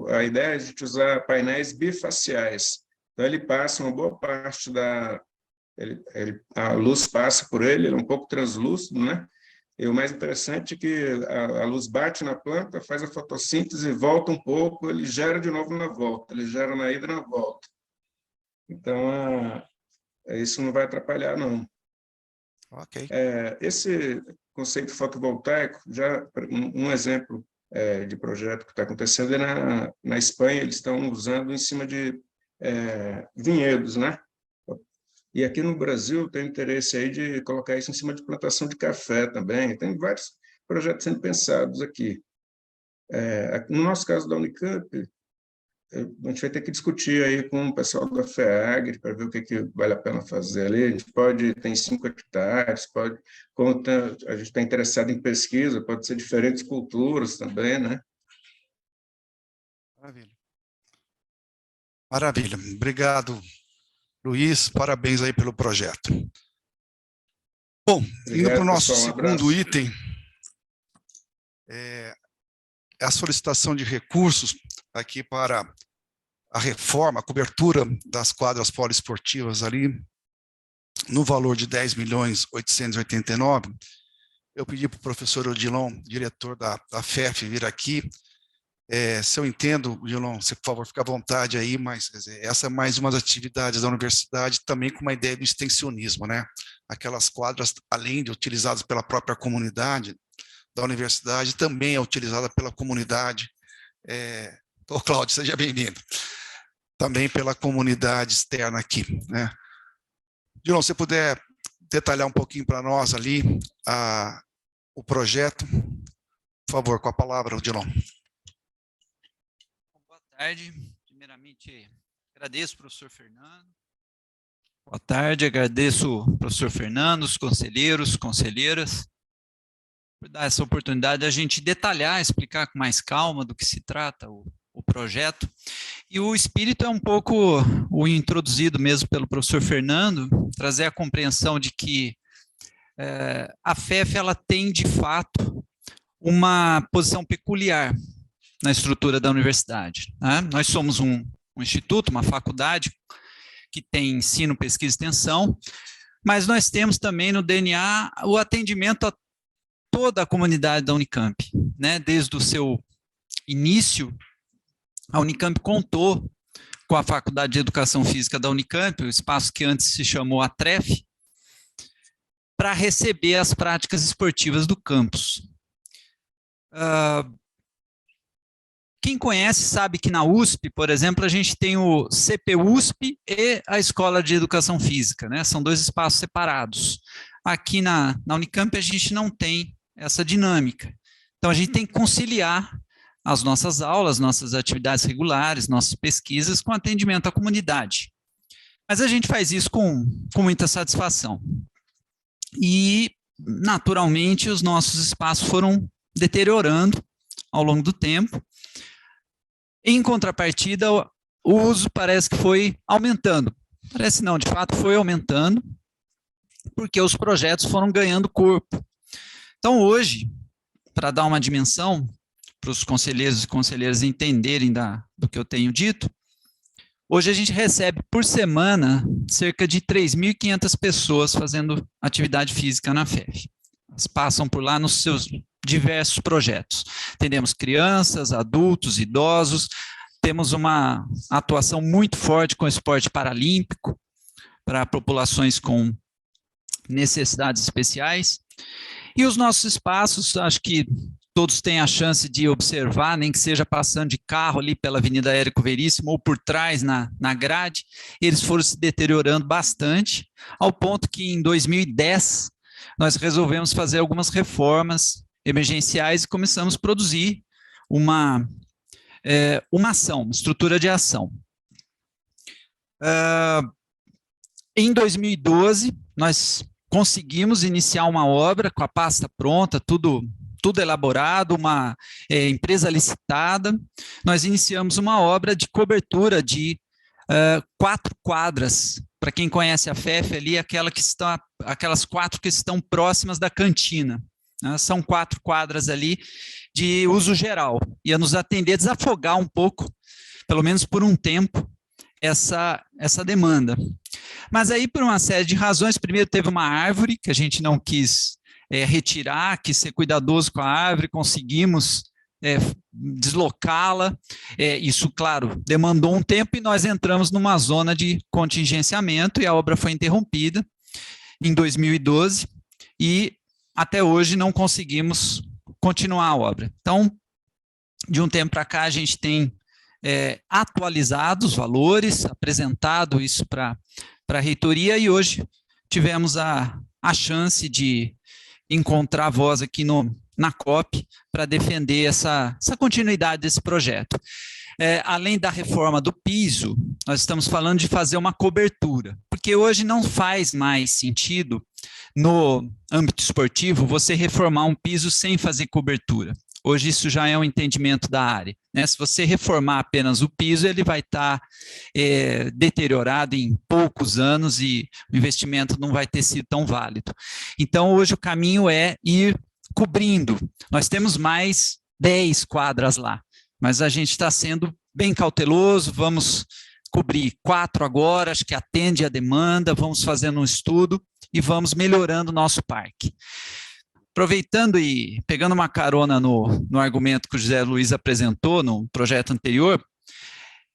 A ideia é a gente usar painéis bifaciais. Então, ele passa uma boa parte a luz passa por ele é um pouco translúcido, né? E o mais interessante é que a luz bate na planta, faz a fotossíntese, volta um pouco, ele gera de novo na volta, ele gera na ida e na volta. Então, isso não vai atrapalhar, não. Ok. Esse conceito fotovoltaico, já um exemplo de projeto que está acontecendo é na Espanha, eles estão usando em cima de vinhedos, né? E aqui no Brasil tem interesse aí de colocar isso em cima de plantação de café também, tem vários projetos sendo pensados aqui. No nosso caso da Unicamp, a gente vai ter que discutir aí com o pessoal da FEAGRE para ver o que vale a pena fazer ali. A gente tem 5 hectares, como a gente está interessado em pesquisa, pode ser diferentes culturas também, né? Maravilha. Maravilha. Obrigado, Luiz. Parabéns aí pelo projeto. Bom, indo para o nosso segundo item, é a solicitação de recursos aqui para a reforma, a cobertura das quadras poliesportivas ali, no valor de 10.889.000. Eu pedi para o professor Odilon, diretor da FEF, vir aqui. Se eu entendo, Odilon, você, por favor, fique à vontade aí, mas essa é mais uma das atividades da universidade, também com uma ideia do extensionismo, né? Aquelas quadras, além de utilizadas pela própria comunidade da universidade, também é utilizada pela comunidade. Cláudio, seja bem-vindo. Também pela comunidade externa aqui, né? Odilon, se você puder detalhar um pouquinho para nós ali o projeto, por favor, com a palavra, Odilon. tarde. Primeiramente, agradeço ao professor Fernando. Boa tarde, agradeço ao professor Fernando, os conselheiros, conselheiras, por dar essa oportunidade de a gente detalhar, explicar com mais calma do que se trata o projeto. E o espírito é um pouco o introduzido mesmo pelo professor Fernando, trazer a compreensão de que a FEF ela tem, de fato, uma posição peculiar na estrutura da universidade, né? Nós somos um instituto, uma faculdade que tem ensino, pesquisa e extensão, mas nós temos também no DNA o atendimento a toda a comunidade da Unicamp, né? Desde o seu início, a Unicamp contou com a Faculdade de Educação Física da Unicamp, o espaço que antes se chamou ATREF, para receber as práticas esportivas do campus. Quem conhece sabe que na USP, por exemplo, a gente tem o CPUSP e a Escola de Educação Física, né? São dois espaços separados. Aqui na Unicamp a gente não tem essa dinâmica. Então a gente tem que conciliar as nossas aulas, nossas atividades regulares, nossas pesquisas com atendimento à comunidade. Mas a gente faz isso com muita satisfação. E, naturalmente, os nossos espaços foram deteriorando ao longo do tempo. Em contrapartida, o uso parece que foi aumentando. Parece não, de fato foi aumentando, porque os projetos foram ganhando corpo. Então, hoje, para dar uma dimensão, para os conselheiros e conselheiras entenderem do que eu tenho dito, hoje a gente recebe por semana cerca de 3.500 pessoas fazendo atividade física na FEF. Elas passam por lá nos seus diversos projetos. Atendemos crianças, adultos, idosos, temos uma atuação muito forte com o esporte paralímpico para populações com necessidades especiais. E os nossos espaços, acho que todos têm a chance de observar, nem que seja passando de carro ali pela Avenida Érico Veríssimo ou por trás na grade, eles foram se deteriorando bastante, ao ponto que em 2010 nós resolvemos fazer algumas reformas emergenciais e começamos a produzir uma ação, uma estrutura de ação. Em 2012, nós conseguimos iniciar uma obra com a pasta pronta, tudo elaborado, uma empresa licitada. Nós iniciamos uma obra de cobertura de 4 quadras. Para quem conhece a FEF ali, aquelas 4 que estão próximas da cantina. Né? São 4 quadras ali de uso geral. Ia nos atender, desafogar um pouco, pelo menos por um tempo, essa demanda. Mas aí, por uma série de razões, primeiro teve uma árvore que a gente não quis retirar, quis ser cuidadoso com a árvore, conseguimos deslocá-la. Isso, claro, demandou um tempo e nós entramos numa zona de contingenciamento e a obra foi interrompida em 2012 e até hoje não conseguimos continuar a obra. Então, de um tempo para cá, a gente tem atualizado os valores, apresentado isso para a reitoria e hoje tivemos a chance de encontrar voz aqui na COP para defender essa continuidade desse projeto. Além da reforma do piso, nós estamos falando de fazer uma cobertura, porque hoje não faz mais sentido, no âmbito esportivo, você reformar um piso sem fazer cobertura. Hoje isso já é um entendimento da área, né? Se você reformar apenas o piso, ele vai estar deteriorado em poucos anos e o investimento não vai ter sido tão válido. Então, hoje o caminho é ir cobrindo. Nós temos mais 10 quadras lá, mas a gente está sendo bem cauteloso, vamos cobrir 4 agora, acho que atende a demanda, vamos fazendo um estudo e vamos melhorando o nosso parque. Aproveitando e pegando uma carona no argumento que o José Luiz apresentou no projeto anterior,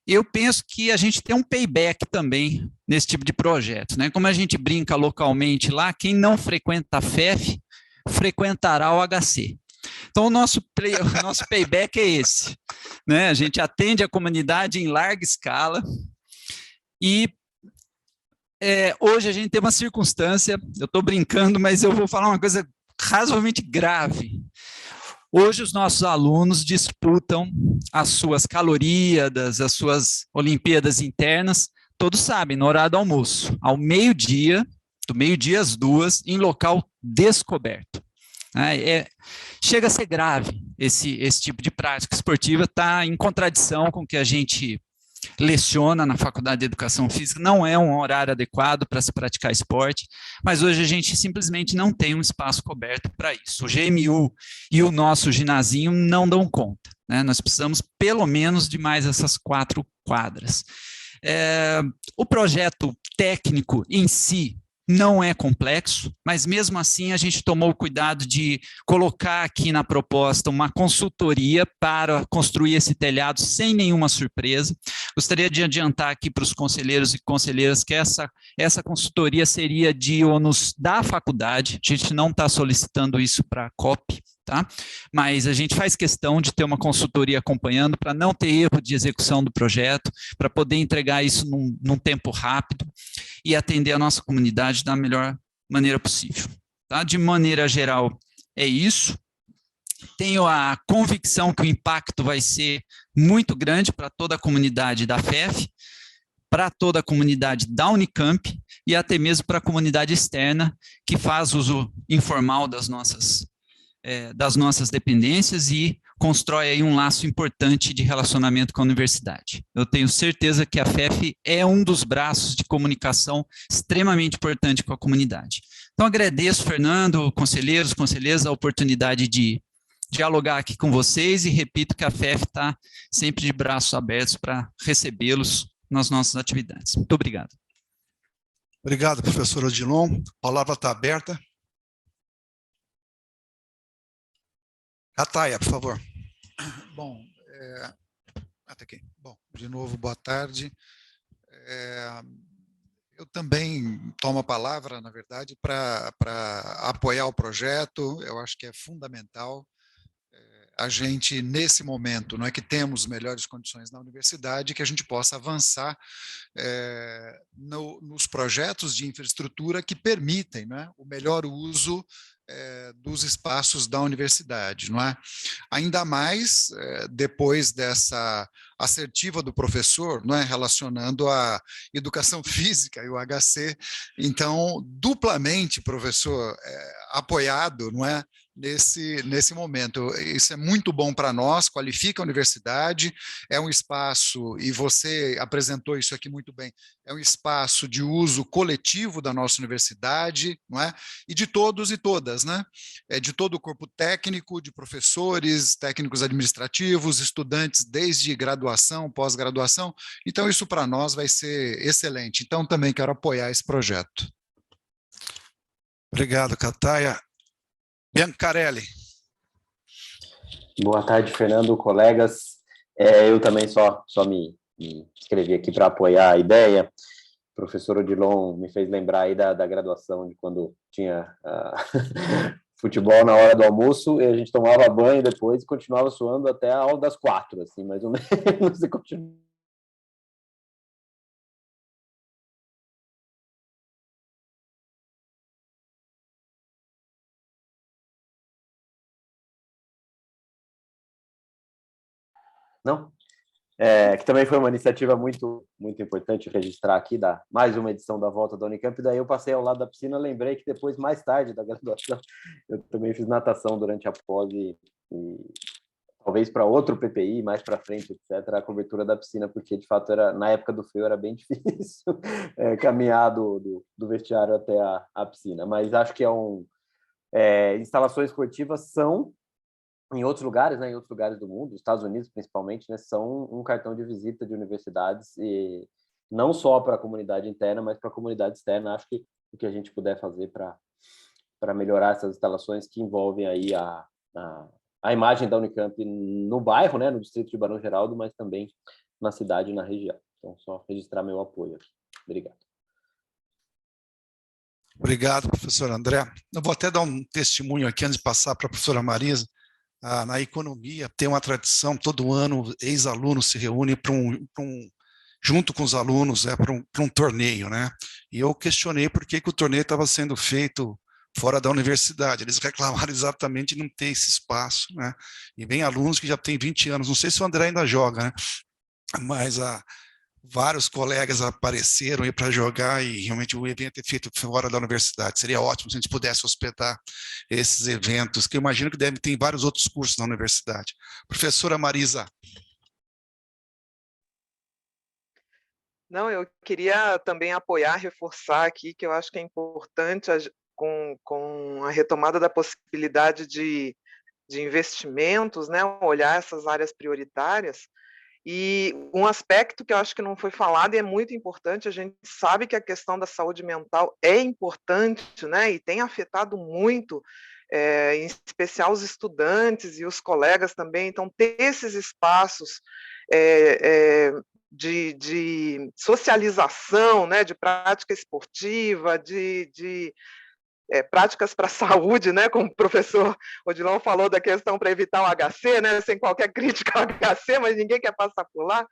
eu penso que a gente tem um payback também nesse tipo de projeto, né? Como a gente brinca localmente lá, quem não frequenta a FEF, frequentará o HC. Então, o nosso payback é esse, né? A gente atende a comunidade em larga escala e hoje a gente tem uma circunstância, eu estou brincando, mas eu vou falar uma coisa razoavelmente grave. Hoje os nossos alunos disputam as suas caloriadas, as suas Olimpíadas internas, todos sabem, no horário do almoço, ao meio-dia, do meio-dia às 2, em local descoberto. Chega a ser grave esse tipo de prática esportiva, está em contradição com o que a gente leciona na Faculdade de Educação Física, não é um horário adequado para se praticar esporte, mas hoje a gente simplesmente não tem um espaço coberto para isso. O GMU e o nosso ginazinho não dão conta, né? Nós precisamos pelo menos de mais essas 4 quadras. O projeto técnico em si não é complexo, mas mesmo assim a gente tomou o cuidado de colocar aqui na proposta uma consultoria para construir esse telhado sem nenhuma surpresa. Gostaria de adiantar aqui para os conselheiros e conselheiras que essa consultoria seria de ônus da faculdade, a gente não está solicitando isso para a COP, tá? Mas a gente faz questão de ter uma consultoria acompanhando para não ter erro de execução do projeto, para poder entregar isso num tempo rápido e atender a nossa comunidade da melhor maneira possível. Tá? De maneira geral, é isso. Tenho a convicção que o impacto vai ser muito grande para toda a comunidade da FEF, para toda a comunidade da Unicamp e até mesmo para a comunidade externa que faz uso informal das nossas dependências e constrói aí um laço importante de relacionamento com a universidade. Eu tenho certeza que a FEF é um dos braços de comunicação extremamente importante com a comunidade. Então, agradeço, Fernando, conselheiros, conselheiras, a oportunidade de dialogar aqui com vocês e repito que a FEF está sempre de braços abertos para recebê-los nas nossas atividades. Muito obrigado. Obrigado, professor Odilon. A palavra está aberta. Cataia, por favor. Bom, até aqui. Bom, de novo, boa tarde. Eu também tomo a palavra, na verdade, para apoiar o projeto. Eu acho que é fundamental a gente, nesse momento, não é que temos melhores condições na universidade, que a gente possa avançar nos projetos de infraestrutura que permitem, né, o melhor uso dos espaços da universidade, não é? Ainda mais depois dessa assertiva do professor, não é, relacionando a educação física e o HC, então duplamente, professor, apoiado, não é, nesse momento. Isso é muito bom para nós, qualifica a universidade, é um espaço, e você apresentou isso aqui muito bem, é um espaço de uso coletivo da nossa universidade, não é? E de todos e todas, né? De todo o corpo técnico, de professores, técnicos administrativos, estudantes desde graduação, pós-graduação. Então, isso para nós vai ser excelente. Então, também quero apoiar esse projeto. Obrigado, Cataia. Biancarelli. Boa tarde, Fernando, colegas. Eu também só me inscrevi aqui para apoiar a ideia. O professor Odilon me fez lembrar aí da graduação, de quando tinha futebol na hora do almoço, e a gente tomava banho depois e continuava suando até a aula das 4, assim, mais ou menos, e continua. Não? Que também foi uma iniciativa muito, muito importante registrar aqui, mais uma edição da Volta da Unicamp. Daí eu passei ao lado da piscina, lembrei que depois, mais tarde da graduação, eu também fiz natação durante a pós e talvez para outro PPI, mais para frente, etc., a cobertura da piscina, porque de fato na época do frio era bem difícil caminhar do vestiário até a piscina. Mas acho que instalações esportivas são, em outros lugares, né, em outros lugares do mundo, Estados Unidos principalmente, né, são um cartão de visita de universidades, e não só para a comunidade interna, mas para a comunidade externa. Acho que o que a gente puder fazer para melhorar essas instalações que envolvem aí a imagem da Unicamp no bairro, né, no distrito de Barão Geraldo, mas também na cidade e na região. Então, só registrar meu apoio aqui. Obrigado. Obrigado, professor André. Eu vou até dar um testemunho aqui antes de passar para a professora Marisa. Na economia tem uma tradição, todo ano ex-alunos se reúnem junto com os alunos para um torneio, né? E eu questionei por que o torneio estava sendo feito fora da universidade. Eles reclamaram exatamente de não ter esse espaço, né? E vem alunos que já têm 20 anos, não sei se o André ainda joga, né? Mas vários colegas apareceram aí para jogar e realmente o evento é feito fora da universidade. Seria ótimo se a gente pudesse hospedar esses eventos, que eu imagino que devem ter vários outros cursos na universidade. Professora Marisa. Não, eu queria também apoiar, reforçar aqui, que eu acho que é importante, com a retomada da possibilidade de investimentos, né, olhar essas áreas prioritárias. E um aspecto que eu acho que não foi falado e é muito importante, a gente sabe que a questão da saúde mental é importante, né, e tem afetado muito, em especial os estudantes e os colegas também. Então, ter esses espaços de socialização, né, de prática esportiva, de práticas para a saúde, né, como o professor Odilon falou da questão para evitar o HC, né, sem qualquer crítica ao HC, mas ninguém quer passar por lá,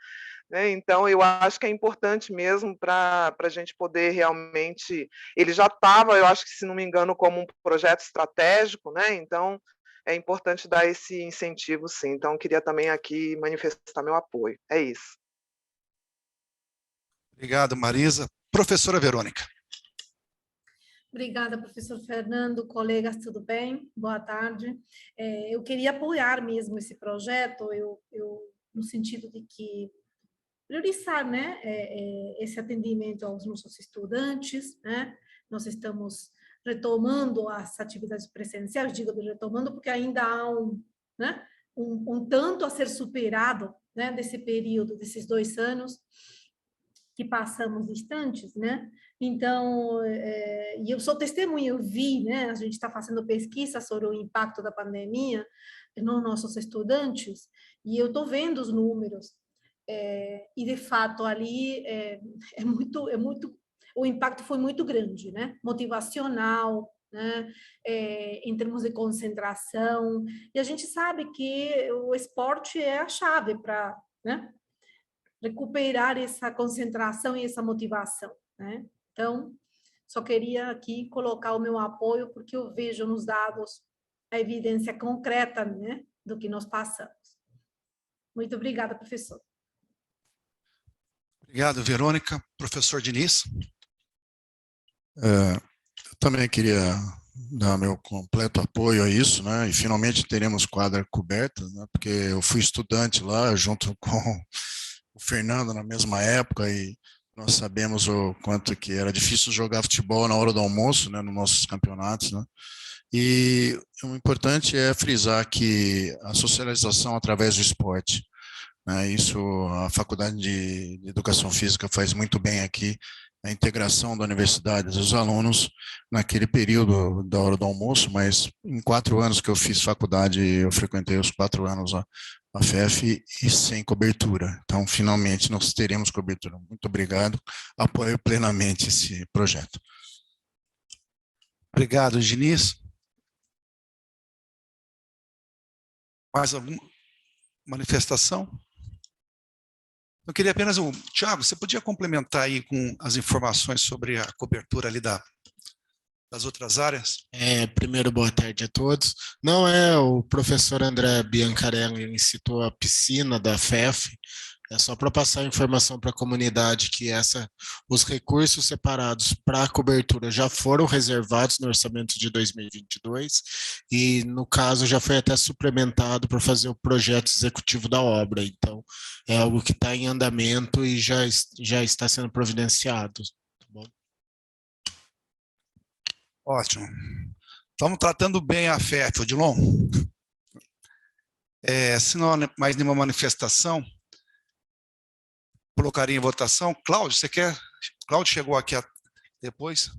né, então eu acho que é importante mesmo para a gente poder realmente, ele já estava, eu acho que se não me engano, como um projeto estratégico, né, então é importante dar esse incentivo sim, então queria também aqui manifestar meu apoio, é isso. Obrigado, Marisa. Professora Verônica. Obrigada, professor Fernando, colegas, tudo bem? Boa tarde. Eu queria apoiar mesmo esse projeto, no sentido de que priorizar, né, esse atendimento aos nossos estudantes, né? Nós estamos retomando as atividades presenciais, digo retomando porque ainda há né, um tanto a ser superado, né, desse período, desses 2 anos que passamos distantes, né? Então, e eu sou testemunha, eu vi, né? A gente está fazendo pesquisa sobre o impacto da pandemia nos nossos estudantes, e eu estou vendo os números, e de fato ali o impacto foi muito grande, né? Motivacional, né? Em termos de concentração, e a gente sabe que o esporte é a chave para, né, recuperar essa concentração e essa motivação, né? Então, só queria aqui colocar o meu apoio, porque eu vejo nos dados a evidência concreta, né, do que nós passamos. Muito obrigada, professor. Obrigado, Verônica. Professor Diniz. Eu também queria dar meu completo apoio a isso, né? E finalmente teremos quadra coberta, né? Porque eu fui estudante lá, junto com o Fernando na mesma época, e nós sabemos o quanto que era difícil jogar futebol na hora do almoço, né, nos nossos campeonatos, né? E o importante é frisar que a socialização através do esporte, né, isso a Faculdade de Educação Física faz muito bem aqui, a integração da universidade dos alunos naquele período da hora do almoço, mas em 4 anos que eu fiz faculdade, eu frequentei os 4 anos a FEF e sem cobertura. Então, finalmente, nós teremos cobertura. Muito obrigado. Apoio plenamente esse projeto. Obrigado, Diniz. Mais alguma manifestação? Eu queria apenas... Tiago, você podia complementar aí com as informações sobre a cobertura ali das outras áreas? Primeiro, boa tarde a todos. Não o professor André Biancarelli citou a piscina da FEF, é só para passar a informação para a comunidade que os recursos separados para a cobertura já foram reservados no orçamento de 2022 e, no caso, já foi até suplementado para fazer o projeto executivo da obra. Então, é algo que está em andamento e já está sendo providenciado. Tá bom? Ótimo. Estamos tratando bem a FEF, Odilon. Se não há mais nenhuma manifestação, colocaria em votação. Cláudio, você quer? Cláudio chegou aqui depois.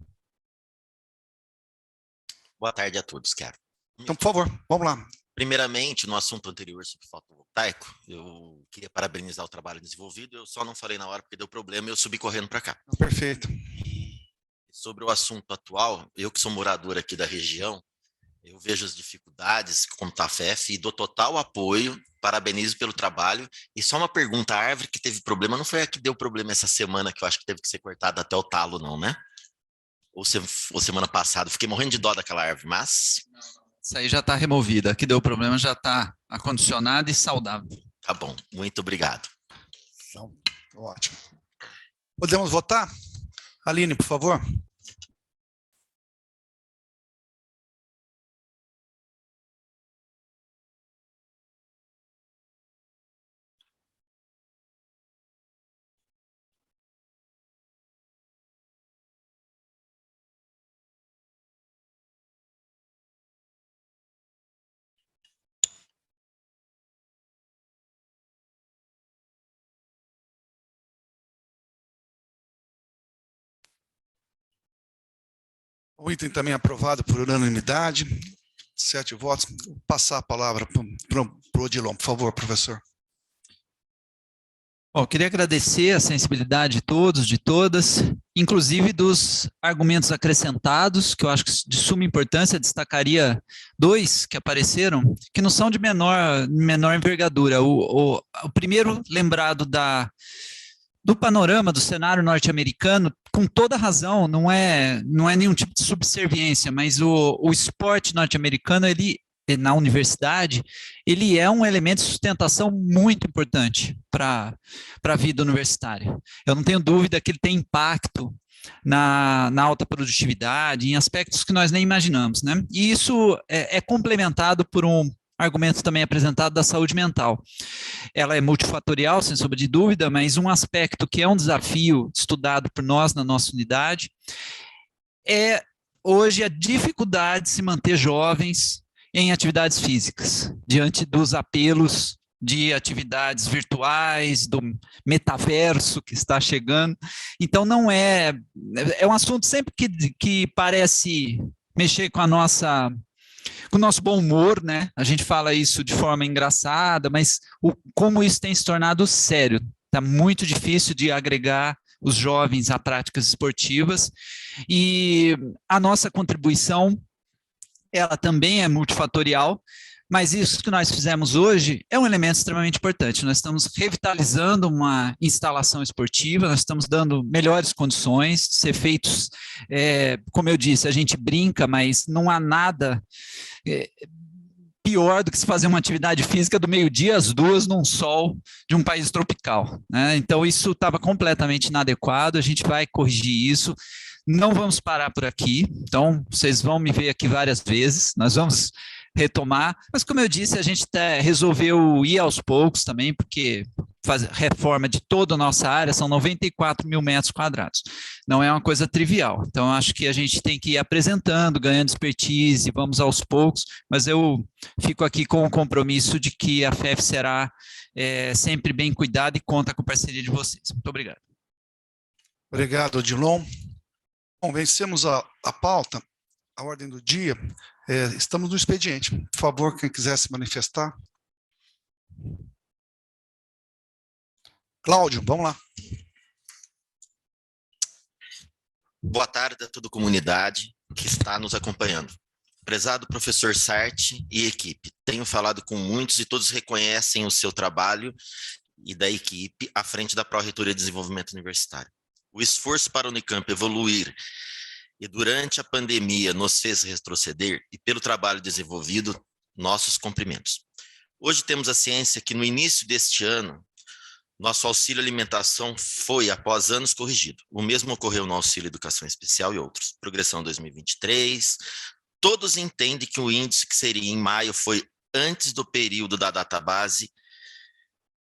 Boa tarde a todos, quero. Então, por favor, vamos lá. Primeiramente, no assunto anterior sobre fotovoltaico, eu queria parabenizar o trabalho desenvolvido, eu só não falei na hora porque deu problema e eu subi correndo para cá. Perfeito. Sobre o assunto atual, eu que sou morador aqui da região, eu vejo as dificuldades com a FEF e dou total apoio, parabenizo pelo trabalho. E só uma pergunta, a árvore que teve problema não foi a que deu problema essa semana, que eu acho que teve que ser cortada até o talo, não, né? ou semana passada. Fiquei morrendo de dó daquela árvore, mas... Isso aí já está removida. Que deu problema já está acondicionada e saudável. Tá bom, muito obrigado. Então, ótimo. Podemos votar? Aline, por favor. O item também aprovado por unanimidade, 7 votos. Vou passar a palavra para o Odilon, por favor, professor. Bom, queria agradecer a sensibilidade de todos, de todas, inclusive dos argumentos acrescentados, que eu acho que de suma importância, destacaria 2 que apareceram, que não são de menor envergadura. O primeiro, lembrado do panorama do cenário norte-americano, com toda razão, não é nenhum tipo de subserviência, mas o esporte norte-americano, ele, na universidade, ele é um elemento de sustentação muito importante para a vida universitária. Eu não tenho dúvida que ele tem impacto na alta produtividade, em aspectos que nós nem imaginamos, né? E isso é complementado por um argumento também apresentado da saúde mental. Ela é multifatorial, sem sombra de dúvida, mas um aspecto que é um desafio estudado por nós na nossa unidade é, hoje, a dificuldade de se manter jovens em atividades físicas, diante dos apelos de atividades virtuais, do metaverso que está chegando. Então, não é um assunto sempre que parece mexer com o nosso bom humor, né? A gente fala isso de forma engraçada, mas como isso tem se tornado sério. Está muito difícil de agregar os jovens a práticas esportivas, e a nossa contribuição, ela também é multifatorial, mas isso que nós fizemos hoje é um elemento extremamente importante. Nós estamos revitalizando uma instalação esportiva, nós estamos dando melhores condições de ser feitos, como eu disse, a gente brinca, mas não há nada pior do que se fazer uma atividade física do meio-dia às 2 num sol de um país tropical, né? Então, isso estava completamente inadequado, a gente vai corrigir isso. Não vamos parar por aqui, então vocês vão me ver aqui várias vezes, nós vamos retomar, mas como eu disse, a gente resolveu ir aos poucos também, porque reforma de toda a nossa área são 94 mil metros quadrados, não é uma coisa trivial, então acho que a gente tem que ir apresentando, ganhando expertise, vamos aos poucos, mas eu fico aqui com o compromisso de que a FEF será sempre bem cuidada e conta com a parceria de vocês. Muito obrigado. Obrigado, Odilon. Bom, vencemos a pauta, a ordem do dia. Estamos no expediente. Por favor, quem quiser se manifestar. Cláudio, vamos lá. Boa tarde a toda a comunidade que está nos acompanhando. Prezado professor Sarti e equipe, tenho falado com muitos e todos reconhecem o seu trabalho e da equipe à frente da Pró-Reitoria de Desenvolvimento Universitário. O esforço para a Unicamp evoluir e durante a pandemia nos fez retroceder, e pelo trabalho desenvolvido, nossos cumprimentos. Hoje temos a ciência que no início deste ano, nosso auxílio alimentação foi, após anos, corrigido. O mesmo ocorreu no auxílio educação especial e outros. Progressão 2023, todos entendem que o índice que seria em maio foi antes do período da database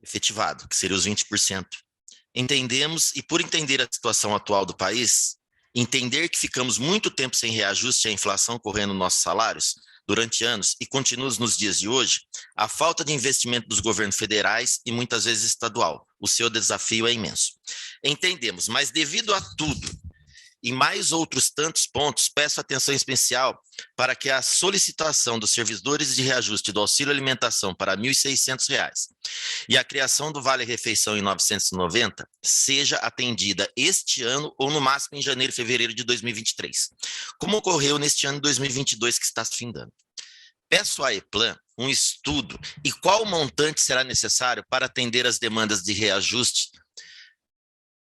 efetivado, que seria os 20%. Entendemos, e por entender a situação atual do país, entender que ficamos muito tempo sem reajuste à inflação correndo nossos salários durante anos e continua nos dias de hoje, a falta de investimento dos governos federais e muitas vezes estadual. O seu desafio é imenso. Entendemos, mas devido a tudo e mais outros tantos pontos, peço atenção especial para que a solicitação dos servidores de reajuste do auxílio alimentação para R$ 1.600 e a criação do Vale Refeição em 990 seja atendida este ano ou no máximo em janeiro e fevereiro de 2023, como ocorreu neste ano de 2022 que está se findando. Peço à EPLAN um estudo e qual montante será necessário para atender as demandas de reajuste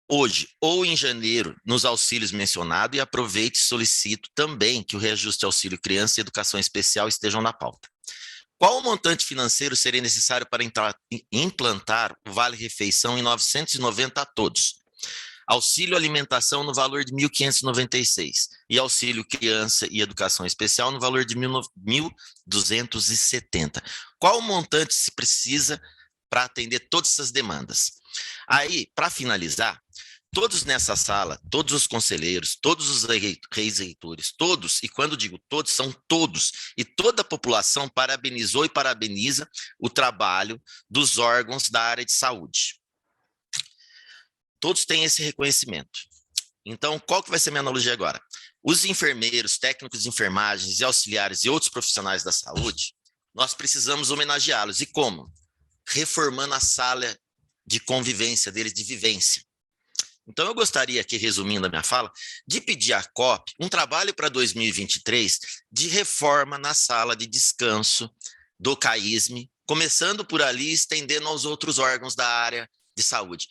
hoje ou em janeiro nos auxílios mencionados e aproveito e solicito também que o reajuste auxílio criança e educação especial estejam na pauta. Qual o montante financeiro seria necessário para implantar o Vale-Refeição em 990 a todos? Auxílio alimentação no valor de 1.596 e auxílio criança e educação especial no valor de 1.270. Qual o montante se precisa para atender todas essas demandas? Aí, para finalizar, todos nessa sala, todos os conselheiros, todos os reis-reitores, todos, e quando digo todos, são todos, e toda a população parabenizou e parabeniza o trabalho dos órgãos da área de saúde. Todos têm esse reconhecimento. Então, qual que vai ser a minha analogia agora? Os enfermeiros, técnicos de enfermagens e auxiliares e outros profissionais da saúde, nós precisamos homenageá-los. E como? Reformando a sala de convivência deles, de vivência. Então, eu gostaria aqui, resumindo a minha fala, de pedir à COP um trabalho para 2023 de reforma na sala de descanso do CAISM, começando por ali e estendendo aos outros órgãos da área de saúde.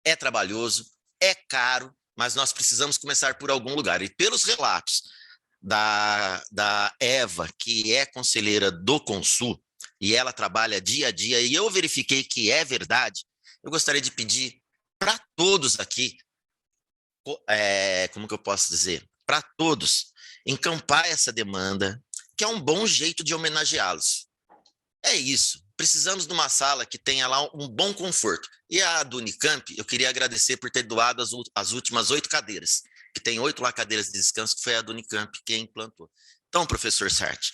É trabalhoso, é caro, mas nós precisamos começar por algum lugar. E pelos relatos da Eva, que é conselheira do Consul, e ela trabalha dia a dia, e eu verifiquei que é verdade, eu gostaria de pedir para todos aqui, como que eu posso dizer? Para todos, encampar essa demanda, que é um bom jeito de homenageá-los. É isso. Precisamos de uma sala que tenha lá um bom conforto. E a do Unicamp, eu queria agradecer por ter doado as últimas 8 cadeiras, que tem 8 lá cadeiras de descanso, que foi a do Unicamp quem implantou. Então, professor Sarti,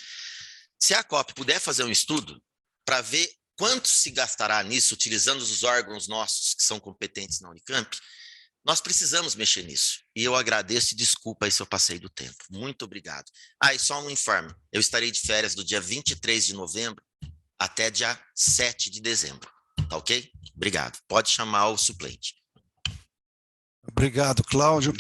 se a COP puder fazer um estudo para ver quanto se gastará nisso, utilizando os órgãos nossos que são competentes na Unicamp, nós precisamos mexer nisso. E eu agradeço e desculpa aí se eu passei do tempo. Muito obrigado. E só um informe. Eu estarei de férias do dia 23 de novembro até dia 7 de dezembro. Tá ok? Obrigado. Pode chamar o suplente. Obrigado, Cláudio.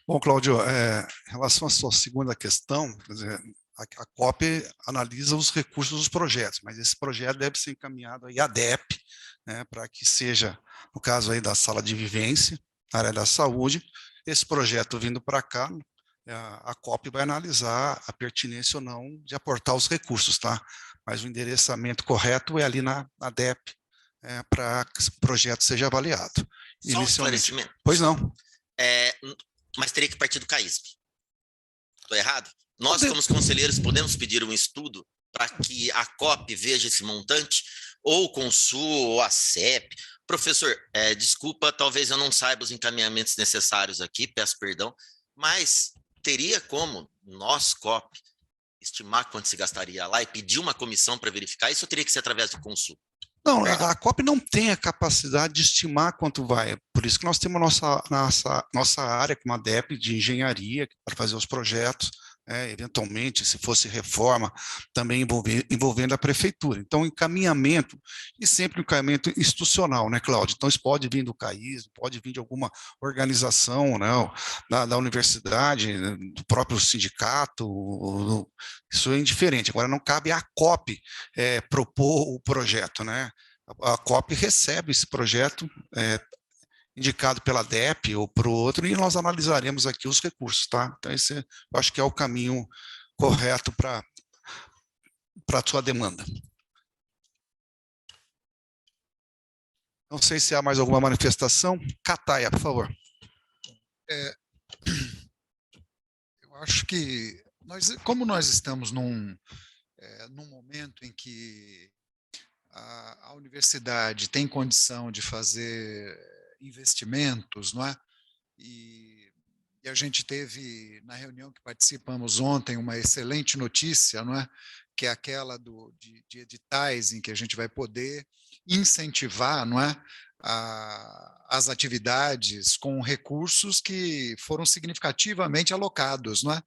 Bom, Cláudio, em relação à sua segunda questão, quer dizer, a COP analisa os recursos dos projetos, mas esse projeto deve ser encaminhado aí à DEP, né, para que seja, no caso aí da sala de vivência, na área da saúde, esse projeto vindo para cá, a COP vai analisar a pertinência ou não de aportar os recursos, tá? Mas o endereçamento correto é ali na DEP, para que esse projeto seja avaliado. Só um esclarecimento. Pois não. Mas teria que partir do CAISP. Estou errado? Nós, como os conselheiros, podemos pedir um estudo para que a COP veja esse montante, ou o Consul, ou a CEP. Professor, desculpa, talvez eu não saiba os encaminhamentos necessários aqui, peço perdão, mas teria como nós, COP, estimar quanto se gastaria lá e pedir uma comissão para verificar isso, ou teria que ser através do Consul? Não, a COP não tem a capacidade de estimar quanto vai. Por isso que nós temos nossa área, como a DEP, de engenharia, para fazer os projetos, eventualmente, se fosse reforma, também envolvendo a prefeitura. Então, encaminhamento, e sempre um encaminhamento institucional, né, Cláudio? Então, isso pode vir do CAIS, pode vir de alguma organização, né, da universidade, do próprio sindicato, isso é indiferente. Agora, não cabe à COP propor o projeto, né? A COP recebe esse projeto, indicado pela DEP ou para o outro, e nós analisaremos aqui os recursos, tá? Então, esse eu acho que é o caminho correto para a sua demanda. Não sei se há mais alguma manifestação. Cataia, por favor. Eu acho que, como nós estamos num momento em que a universidade tem condição de fazer investimentos, não é? E a gente teve, na reunião que participamos ontem, uma excelente notícia, não é? Que é aquela de editais em que a gente vai poder incentivar, não é? As atividades com recursos que foram significativamente alocados, não é?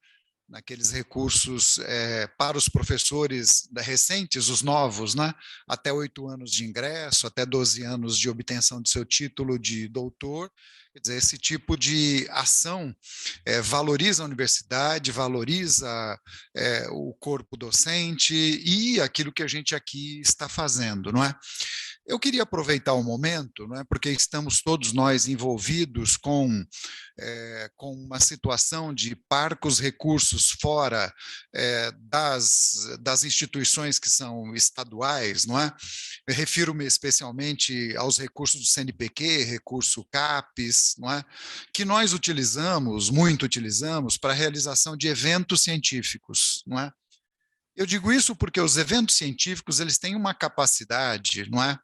Naqueles recursos para os professores recentes, os novos, né? Até 8 anos de ingresso, até 12 anos de obtenção do seu título de doutor. Quer dizer, esse tipo de ação valoriza a universidade, valoriza o corpo docente e aquilo que a gente aqui está fazendo, não é? Eu queria aproveitar o momento, né, porque estamos todos nós envolvidos com uma situação de parcos recursos fora das instituições que são estaduais, não é? Eu refiro-me especialmente aos recursos do CNPq, recurso CAPES, não é? Que nós muito utilizamos para a realização de eventos científicos, não é? Eu digo isso porque os eventos científicos eles têm uma capacidade, não é,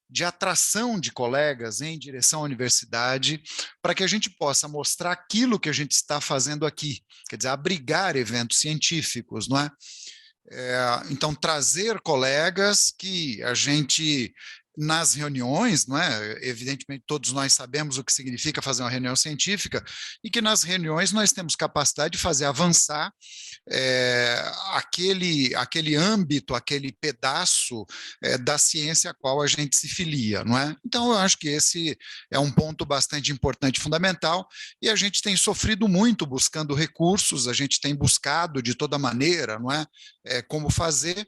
de atração de colegas em direção à universidade, para que a gente possa mostrar aquilo que a gente está fazendo aqui, quer dizer, abrigar eventos científicos, não é? Então, trazer colegas que a gente, nas reuniões, não é? Evidentemente, todos nós sabemos o que significa fazer uma reunião científica, e que nas reuniões nós temos capacidade de fazer avançar aquele âmbito, aquele pedaço da ciência a qual a gente se filia, não é? Então, eu acho que esse é um ponto bastante importante e fundamental, e a gente tem sofrido muito buscando recursos, a gente tem buscado de toda maneira, não é? Como fazer,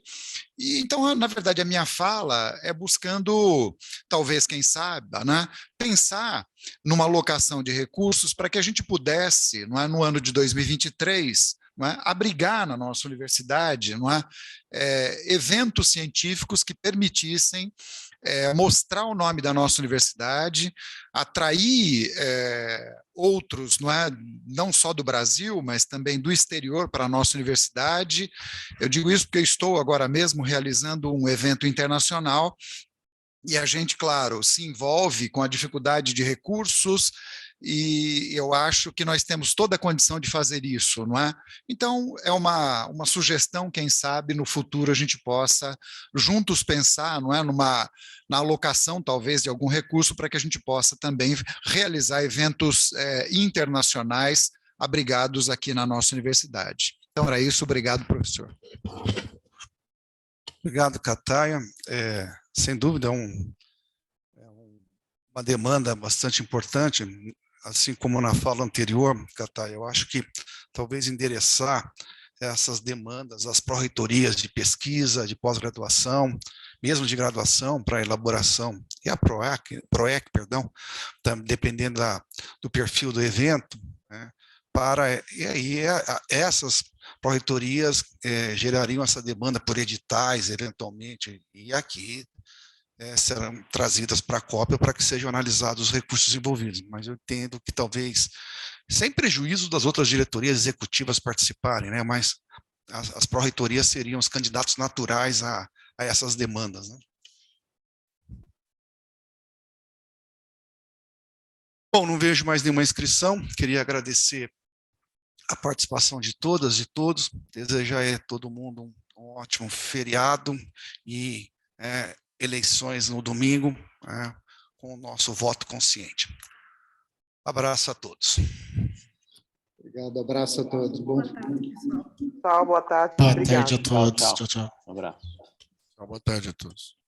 e então, na verdade, a minha fala é buscando, talvez, quem sabe, né, pensar numa alocação de recursos para que a gente pudesse, não é, no ano de 2023, não é, abrigar na nossa universidade, não é, eventos científicos que permitissem mostrar o nome da nossa universidade, atrair outros, não só do Brasil, mas também do exterior para a nossa universidade. Eu digo isso porque eu estou agora mesmo realizando um evento internacional e a gente, claro, se envolve com a dificuldade de recursos, e eu acho que nós temos toda a condição de fazer isso, não é? Então, é uma sugestão, quem sabe, no futuro a gente possa juntos pensar, não é? Na alocação, talvez, de algum recurso para que a gente possa também realizar eventos internacionais abrigados aqui na nossa universidade. Então, era isso. Obrigado, professor. Obrigado, Kataia. Sem dúvida, uma demanda bastante importante. Assim como na fala anterior, Kataia, eu acho que talvez endereçar essas demandas às pró-reitorias de pesquisa, de pós-graduação, mesmo de graduação para elaboração, e a PROEC, dependendo do perfil do evento, né, e aí essas pró-reitorias gerariam essa demanda por editais, eventualmente, e aqui serão trazidas para a COP para que sejam analisados os recursos envolvidos. Mas eu entendo que talvez, sem prejuízo das outras diretorias executivas participarem, né, mas as pró-reitorias seriam os candidatos naturais a essas demandas, né? Bom, não vejo mais nenhuma inscrição. Queria agradecer a participação de todas e todos, desejar a todo mundo um ótimo feriado e eleições no domingo, com o nosso voto consciente. Abraço a todos. Obrigado, abraço a todos. Bom. Boa tarde. Boa tarde a todos. Tchau, tchau. Um abraço. Boa tarde a todos.